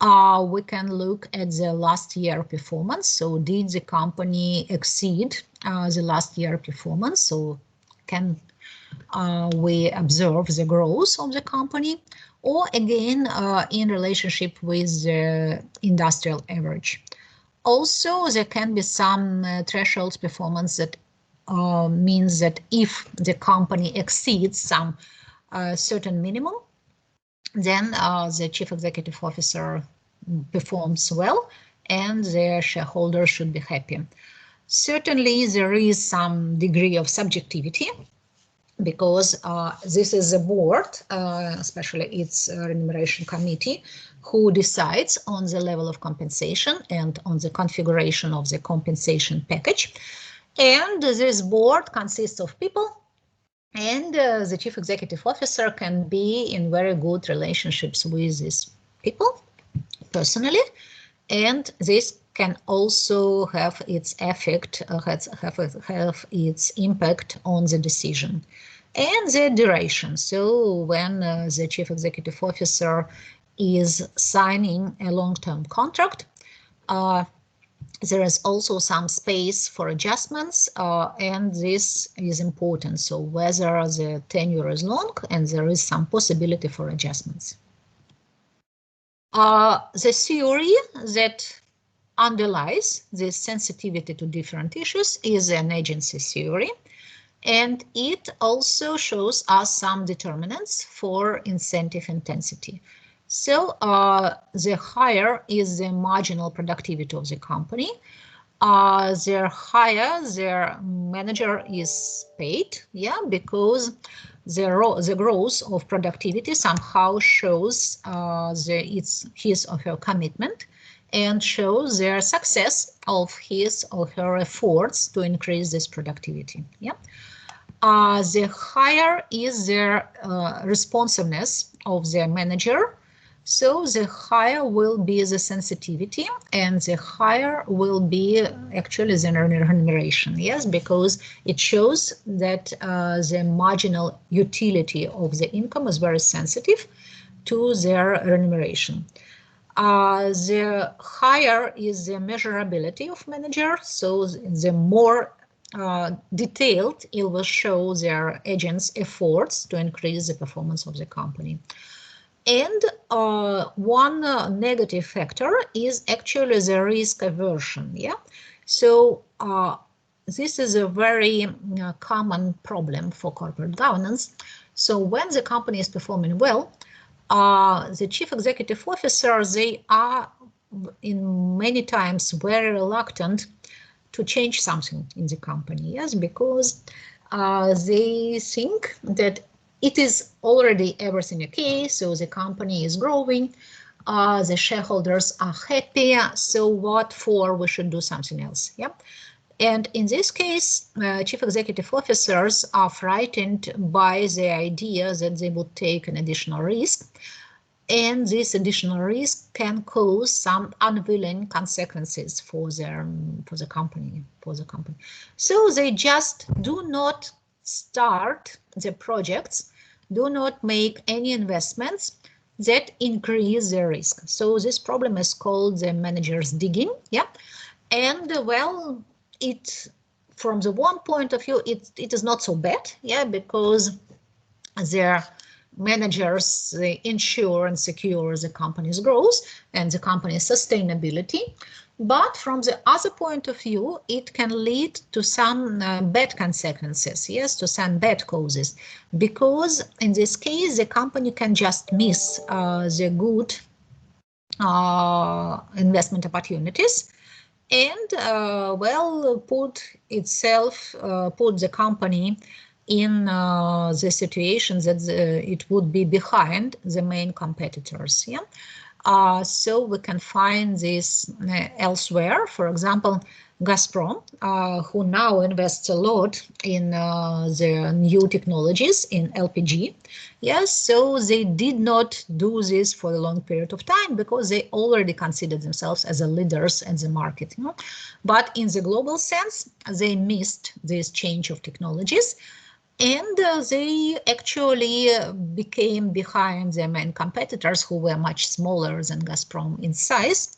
We can look at the last year performance. So did the company exceed the last year performance? So can we observe the growth of the company, or again in relationship with the industrial average. Also, there can be some threshold performance that means that if the company exceeds some certain minimum, then the chief executive officer performs well and the shareholders should be happy. Certainly, there is some degree of subjectivity because this is the board, especially its remuneration committee, who decides on the level of compensation and on the configuration of the compensation package. And this board consists of people, and the chief executive officer can be in very good relationships with these people personally, and this can also have its effect, have its impact on the decision and the duration. So when the chief executive officer is signing a long-term contract, there is also some space for adjustments, and this is important. So whether the tenure is long and there is some possibility for adjustments. The theory that underlies this sensitivity to different issues is an agency theory, and it also shows us some determinants for incentive intensity. So the higher is the marginal productivity of the company, the higher their manager is paid, yeah, because the growth of productivity somehow shows his or her commitment and shows their success of his or her efforts to increase this productivity. Yeah. The higher is their responsiveness of their manager, so the higher will be the sensitivity and the higher will be actually the remuneration, yes, because it shows that the marginal utility of the income is very sensitive to their remuneration. The higher is the measurability of manager, so the more detailed it will show their agents' efforts to increase the performance of the company. And one negative factor is actually the risk aversion. Yeah, so this is a very common problem for corporate governance. So when the company is performing well, the chief executive officer, they are in many times very reluctant to change something in the company, yes, because they think that it is already everything okay, so the company is growing, the shareholders are happy, so what for we should do something else, yeah? And in this case, chief executive officers are frightened by the idea that they would take an additional risk, and this additional risk can cause some unwilling consequences for the company. So they just do not start the projects, do not make any investments that increase the risk. So this problem is called the manager's digging, yeah. And well, from the one point of view, it is not so bad, yeah, because their managers, they ensure and secure the company's growth and the company's sustainability. But from the other point of view, it can lead to some bad consequences, yes, to some bad causes, because in this case, the company can just miss the good investment opportunities and, well, put the company in the situation that it would be behind the main competitors. Yeah. So we can find this elsewhere. For example, Gazprom, who now invests a lot in the new technologies in LPG. Yes, so they did not do this for a long period of time because they already considered themselves as the leaders in the market. You know? But in the global sense, they missed this change of technologies. And they actually became behind their main competitors, who were much smaller than Gazprom in size,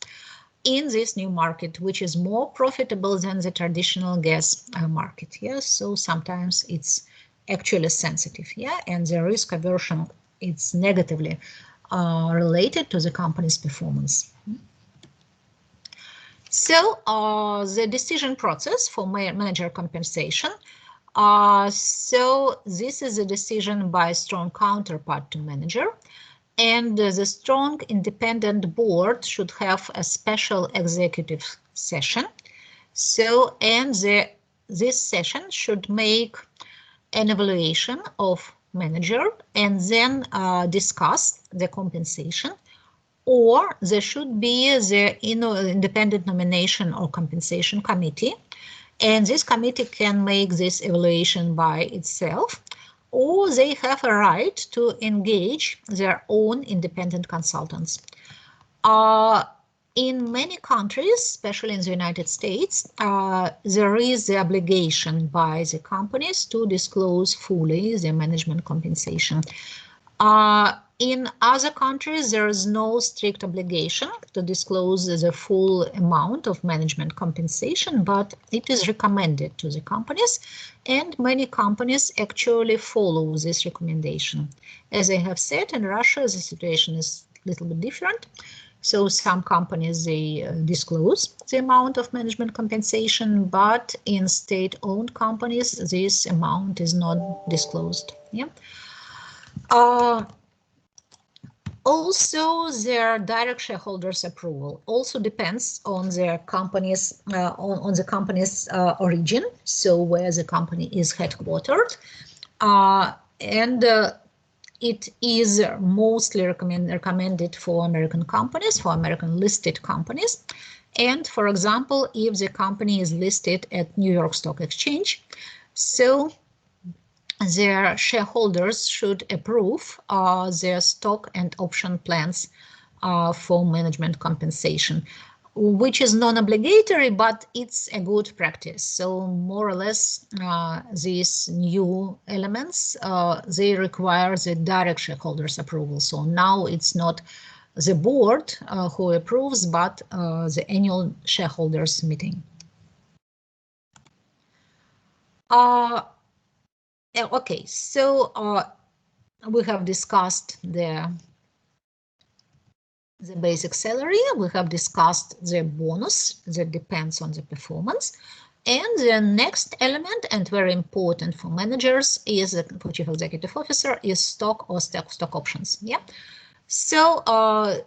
in this new market, which is more profitable than the traditional gas market. Yes, so sometimes it's actually sensitive. Yeah, and the risk aversion, it's negatively related to the company's performance. So the decision process for manager compensation. So this is a decision by a strong counterpart to manager, and the strong independent board should have a special executive session. So, and this session should make an evaluation of manager and then discuss the compensation, or there should be the independent nomination or compensation committee. And this committee can make this evaluation by itself, or they have a right to engage their own independent consultants. In many countries, especially in the United States, there is the obligation by the companies to disclose fully their management compensation. In other countries, there is no strict obligation to disclose the full amount of management compensation, but it is recommended to the companies, and many companies actually follow this recommendation. As I have said, in Russia, the situation is a little bit different. So some companies, they disclose the amount of management compensation, but in state-owned companies, this amount is not disclosed. Yeah. Also, their direct shareholders' approval also depends on their company's on the company's origin, so where the company is headquartered, and it is mostly recommended for American companies, for American listed companies. And for example, if the company is listed at New York Stock Exchange, so their shareholders should approve their stock and option plans for management compensation, which is non-obligatory, but it's a good practice. So more or less, these new elements, they require the direct shareholders approval. So now it's not the board who approves, but the annual shareholders meeting. Okay, so we have discussed the basic salary, we have discussed the bonus that depends on the performance, and the next element, and very important for managers, is for chief executive officer, is stock or stock options. Yeah, so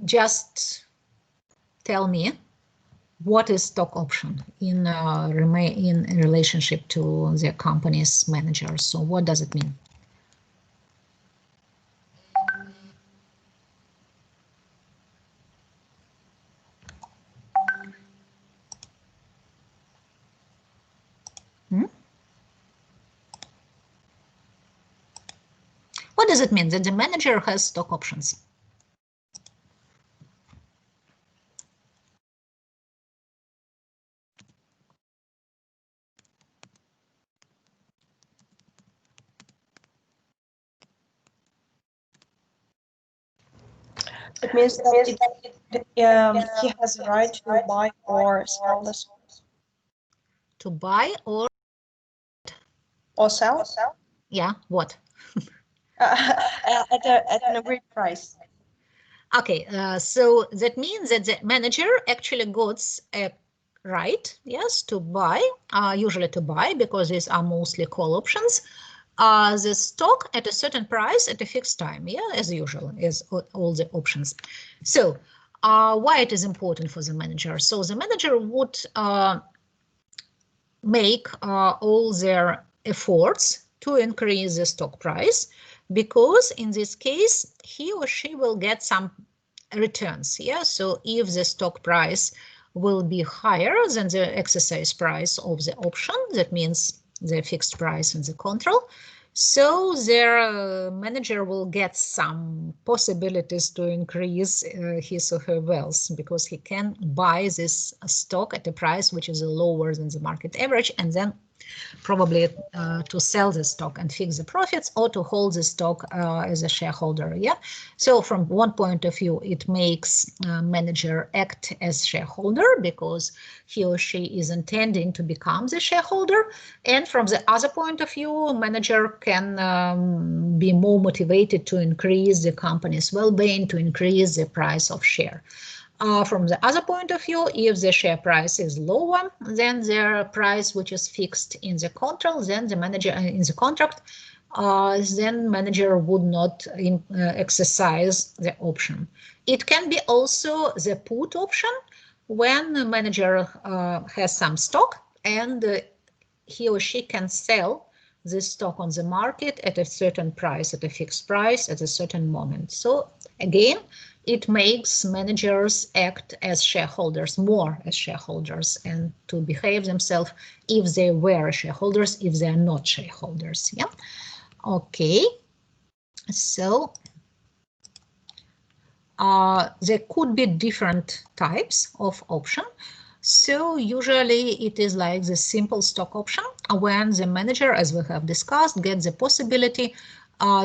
just tell me, what is stock option in relationship to the company's managers? So what does it mean? What does it mean that the manager has stock options? It means that he has the right to buy or sell the stock. To buy or sell? Yeah, what? At an agreed price. Okay, so that means that the manager actually gets a right, yes, to buy, usually to buy, because these are mostly call options, the stock at a certain price at a fixed time, yeah, as usual, as all the options. So why it is important for the manager? So the manager would make all their efforts to increase the stock price, because in this case he or she will get some returns. Yeah, so if the stock price will be higher than the exercise price of the option, that means the fixed price in the control, so their manager will get some possibilities to increase his or her wealth, because he can buy this stock at a price which is lower than the market average, and then probably to sell the stock and fix the profits, or to hold the stock as a shareholder. Yeah. So from one point of view, it makes manager act as shareholder because he or she is intending to become the shareholder. And from the other point of view, manager can be more motivated to increase the company's well-being, to increase the price of share. From the other point of view, if the share price is lower than the price which is fixed in the contract, then the manager in the contract, then manager would not exercise the option. It can be also the put option, when the manager has some stock and he or she can sell this stock on the market at a certain price, at a fixed price, at a certain moment. So again, it makes managers act as shareholders, more as shareholders, and to behave themselves if they were shareholders, if they are not shareholders. Yeah. Okay. So there could be different types of option. So usually it is like the simple stock option, when the manager, as we have discussed, gets the possibility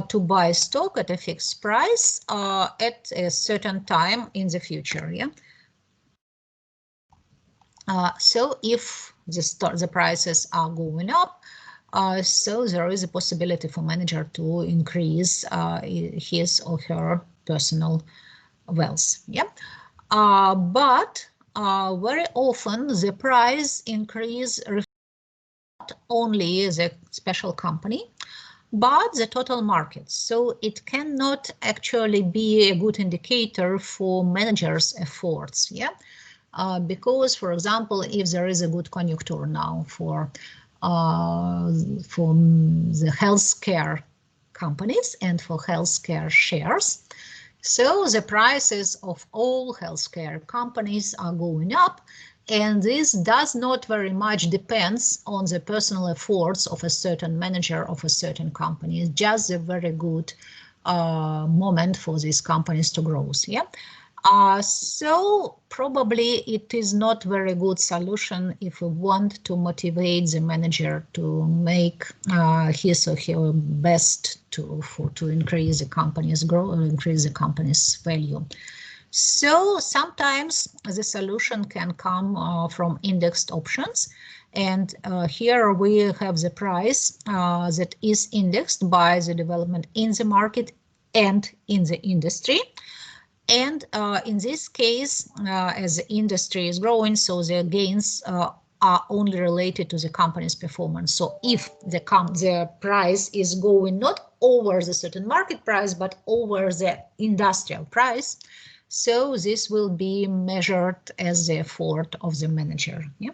to buy stock at a fixed price at a certain time in the future. Yeah. So if the prices are going up, so there is a possibility for manager to increase his or her personal wealth. Yeah. But very often the price increase not only the special company, but the total market. So it cannot actually be a good indicator for managers' efforts. Yeah, because, for example, if there is a good conjuncture now for the healthcare companies and for healthcare shares, so the prices of all healthcare companies are going up, and this does not very much depends on the personal efforts of a certain manager of a certain company. It's just a very good moment for these companies to grow. Yeah. So probably it is not very good solution if we want to motivate the manager to make his or her best to increase the company's growth, increase the company's value. So sometimes the solution can come from indexed options, and here we have the price that is indexed by the development in the market and in the industry. And in this case, as the industry is growing, so the gains are only related to the company's performance. So if the price is going not over the certain market price, but over the industrial price, so this will be measured as the effort of the manager. Yeah.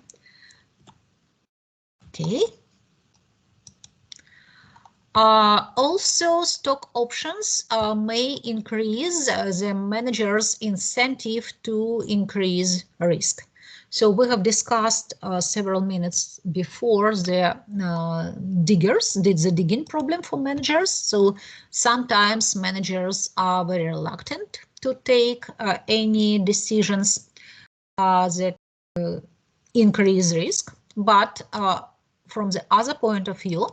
Okay. Also, stock options may increase the manager's incentive to increase risk. So we have discussed several minutes before the digging problem for managers. So sometimes managers are very reluctant to take any decisions that increase risk, but from the other point of view,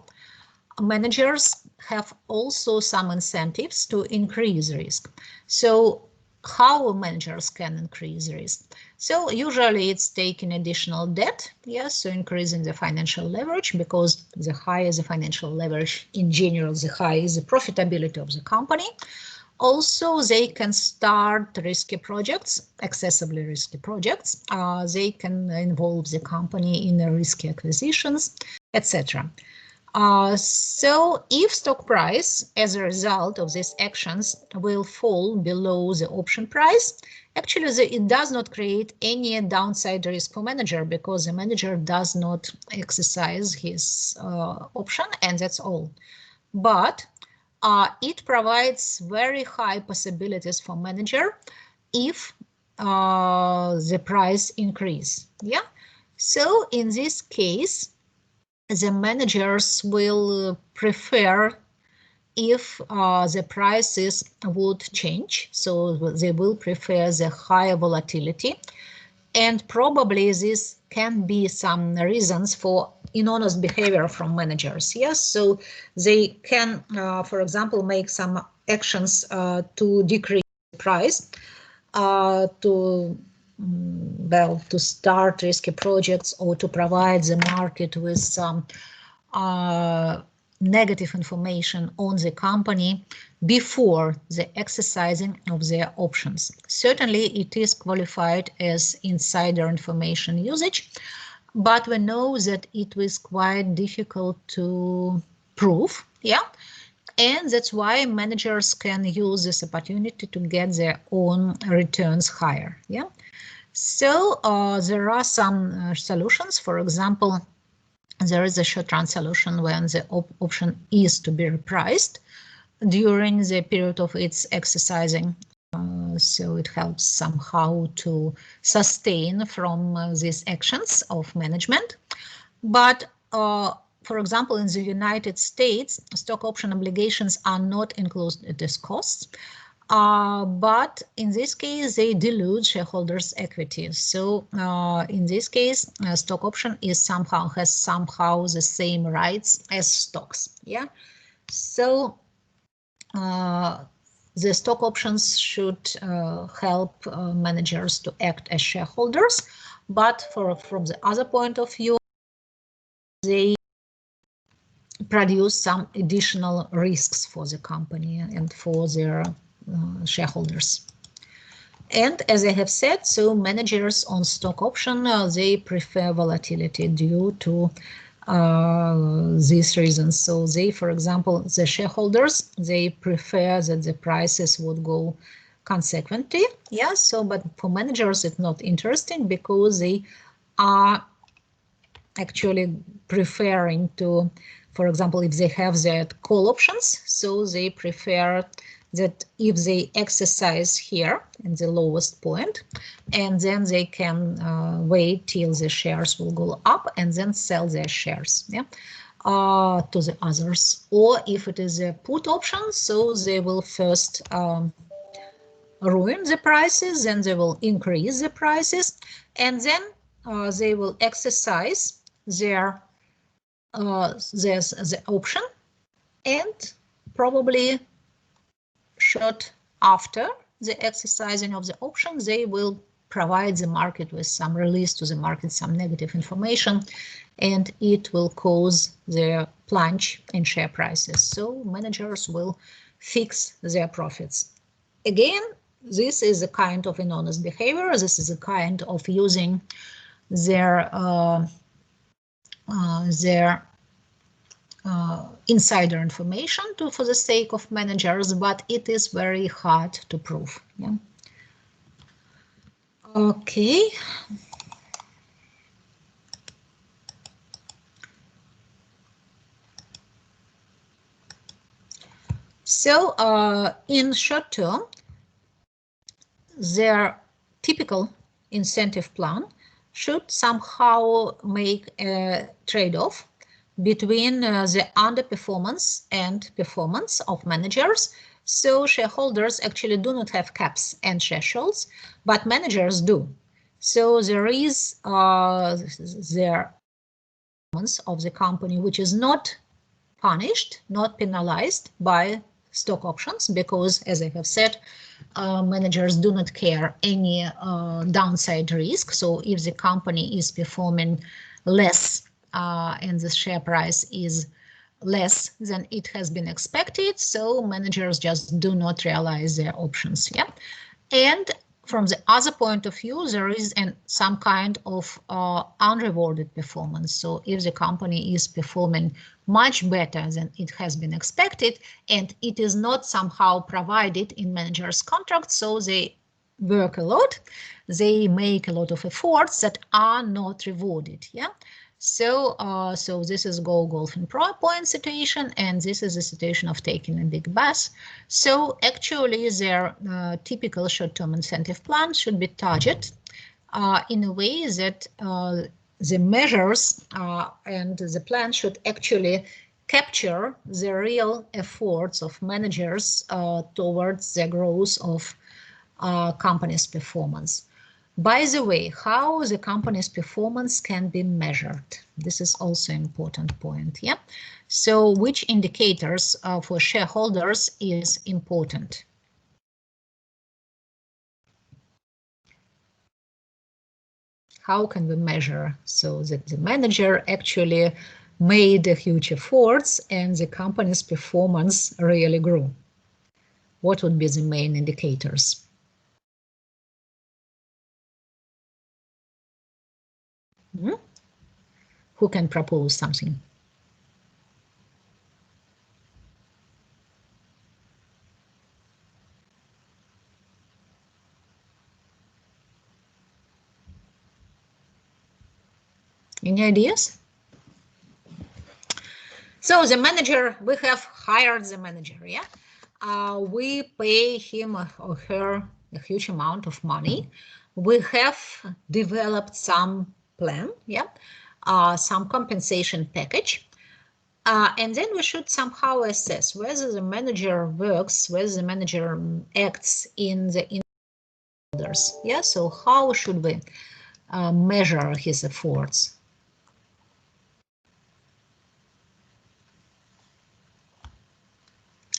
managers have also some incentives to increase risk. So how managers can increase risk. So usually it's taking additional debt, yes, so increasing the financial leverage, because the higher the financial leverage in general, the higher is the profitability of the company. Also, they can start risky projects, excessively risky projects. They can involve the company in risky acquisitions, etc. So if stock price as a result of these actions will fall below the option price, actually it does not create any downside risk for manager, because the manager does not exercise his option, and that's all. But it provides very high possibilities for manager if the price increase. Yeah. So in this case, the managers will prefer if the prices would change. So they will prefer the higher volatility. And probably this can be some reasons for dishonest behavior from managers. Yes, so they can, for example, make some actions to decrease the price, to start risky projects, or to provide the market with some negative information on the company before the exercising of their options. Certainly it is qualified as insider information usage, but we know that it was quite difficult to prove. Yeah. And that's why managers can use this opportunity to get their own returns higher. Yeah. So there are some solutions. For example, there is a short-run solution when the option is to be repriced during the period of its exercising. So it helps somehow to sustain from these actions of management. But for example, in the United States, stock option obligations are not included as costs. But in this case, they dilute shareholders' equity. So in this case, stock option has somehow the same rights as stocks. Yeah. So the stock options should help managers to act as shareholders. But from the other point of view, they produce some additional risks for the company and for their shareholders. And as I have said, so managers on stock option, they prefer volatility due to these reasons. So they, for example, the shareholders, they prefer that the prices would go consequently. Yeah, so but for managers, it's not interesting, because they are actually preferring to, for example, if they have their call options, so they prefer that if they exercise here in the lowest point, and then they can wait till the shares will go up and then sell their shares, yeah, to the others. Or if it is a put option, so they will first ruin the prices, then they will increase the prices, and then they will exercise their the option, and probably short after the exercising of the option, they will provide the market with some release to the market, some negative information, and it will cause the plunge in share prices. So managers will fix their profits. Again, this is a kind of dishonest behavior. This is a kind of using their insider information for the sake of managers, but it is very hard to prove. Yeah. Okay. So in short term, their typical incentive plan should somehow make a trade-off between the underperformance and performance of managers. So shareholders actually do not have caps and thresholds, but managers do. So there is their performance of the company, which is not punished, not penalized by stock options, because, as I have said, managers do not care any downside risk. So if the company is performing less and the share price is less than it has been expected, so managers just do not realize their options. Yeah, and from the other point of view, there is some kind of unrewarded performance. So if the company is performing much better than it has been expected, and it is not somehow provided in managers' contracts, so they work a lot, they make a lot of efforts that are not rewarded. Yeah. So, so this is Go Golfing Pro point situation, and this is a situation of taking a big bath. So actually, their typical short-term incentive plan should be targeted in a way that the measures and the plan should actually capture the real efforts of managers towards the growth of company's performance. By the way, how the company's performance can be measured? This is also an important point. Yeah. So which indicators for shareholders is important? How can we measure so that the manager actually made huge efforts and the company's performance really grew? What would be the main indicators? Who can propose something? Any ideas? So the manager, we have hired the manager, yeah? We pay him or her a huge amount of money. We have developed some plan, yeah? Some compensation package. And then we should somehow assess whether the manager works, whether the manager acts in the others. Yeah, so how should we measure his efforts?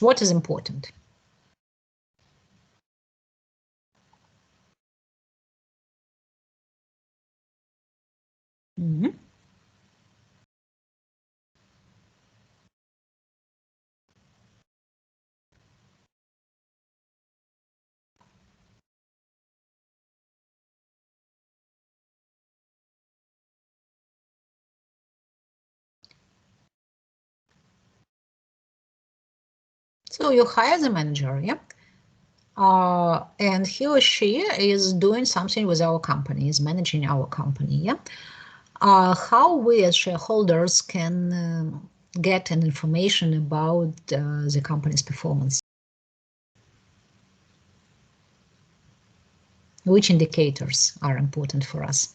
What is important? Mm-hmm. So you hire the manager, yeah? And he or she is doing something with our company, is managing our company, yeah? How we as shareholders can get an information about the company's performance? Which indicators are important for us?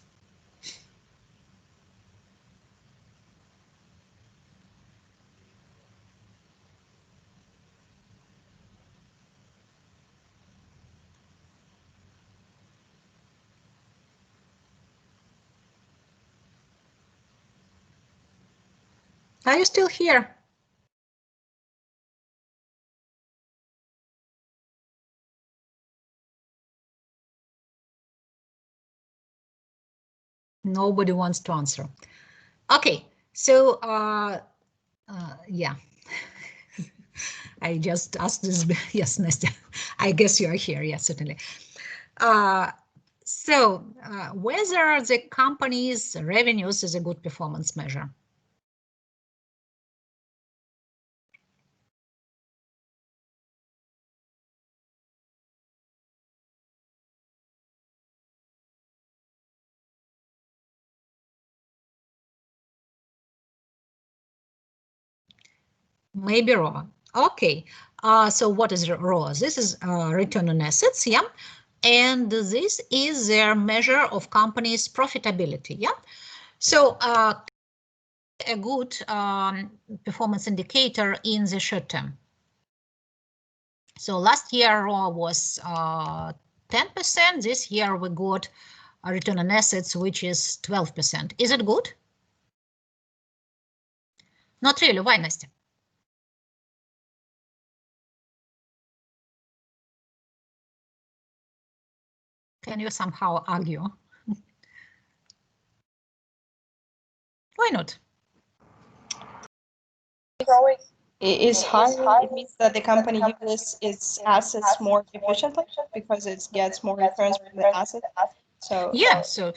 Are you still here? Nobody wants to answer. Okay, so yeah, I just asked this. Yes, Nastya, I guess you are here. Yes, certainly. So whether the company's revenues is a good performance measure? Maybe ROA. Okay, so what is ROA? This is return on assets, yeah? And this is their measure of company's profitability, yeah? So a good performance indicator in the short term. So last year ROA was 10%. This year we got a return on assets, which is 12%. Is it good? Not really. Why, Nastya? Can you somehow argue? Why not? Is higher. It means that the company uses its assets more efficiently because it gets more returns from the asset. So yeah, so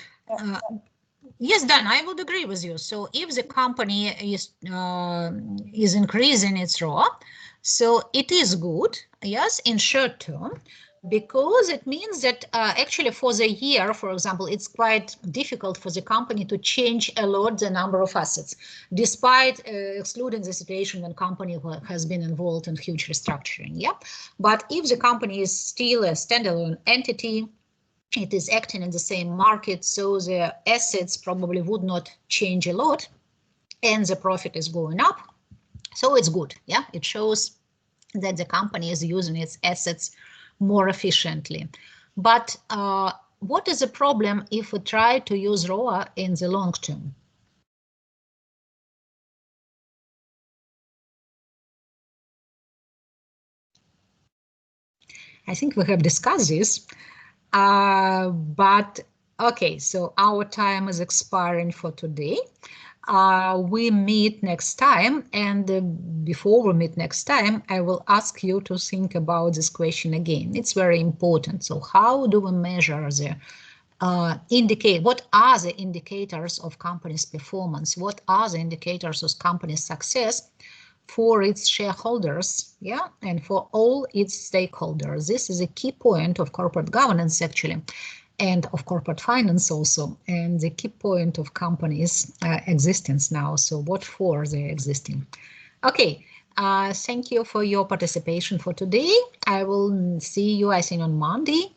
yes, Dan, I would agree with you. So if the company is increasing its ROA, so it is good, yes, in short term, because it means that actually for the year, for example, it's quite difficult for the company to change a lot the number of assets, despite excluding the situation when company has been involved in huge restructuring. Yeah, but if the company is still a standalone entity, it is acting in the same market, so the assets probably would not change a lot, and the profit is going up. So it's good. Yeah, it shows that the company is using its assets more efficiently. But what is the problem if we try to use ROA in the long term? I think we have discussed this, but okay, so our time is expiring for today. We meet next time, and before we meet next time, I will ask you to think about this question again. It's very important. So how do we measure the what are the indicators of company's performance? What are the indicators of company's success for its shareholders, yeah, and for all its stakeholders? This is a key point of corporate governance, actually, and of corporate finance also, and the key point of companies' existence now. So what for they're existing? Okay, thank you for your participation for today. I will see you, I think, on Monday,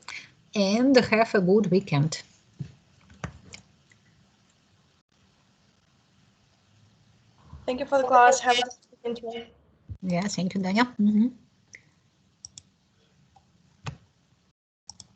and have a good weekend. thank you for the class. Have a good weekend. Yeah, thank you, Danya.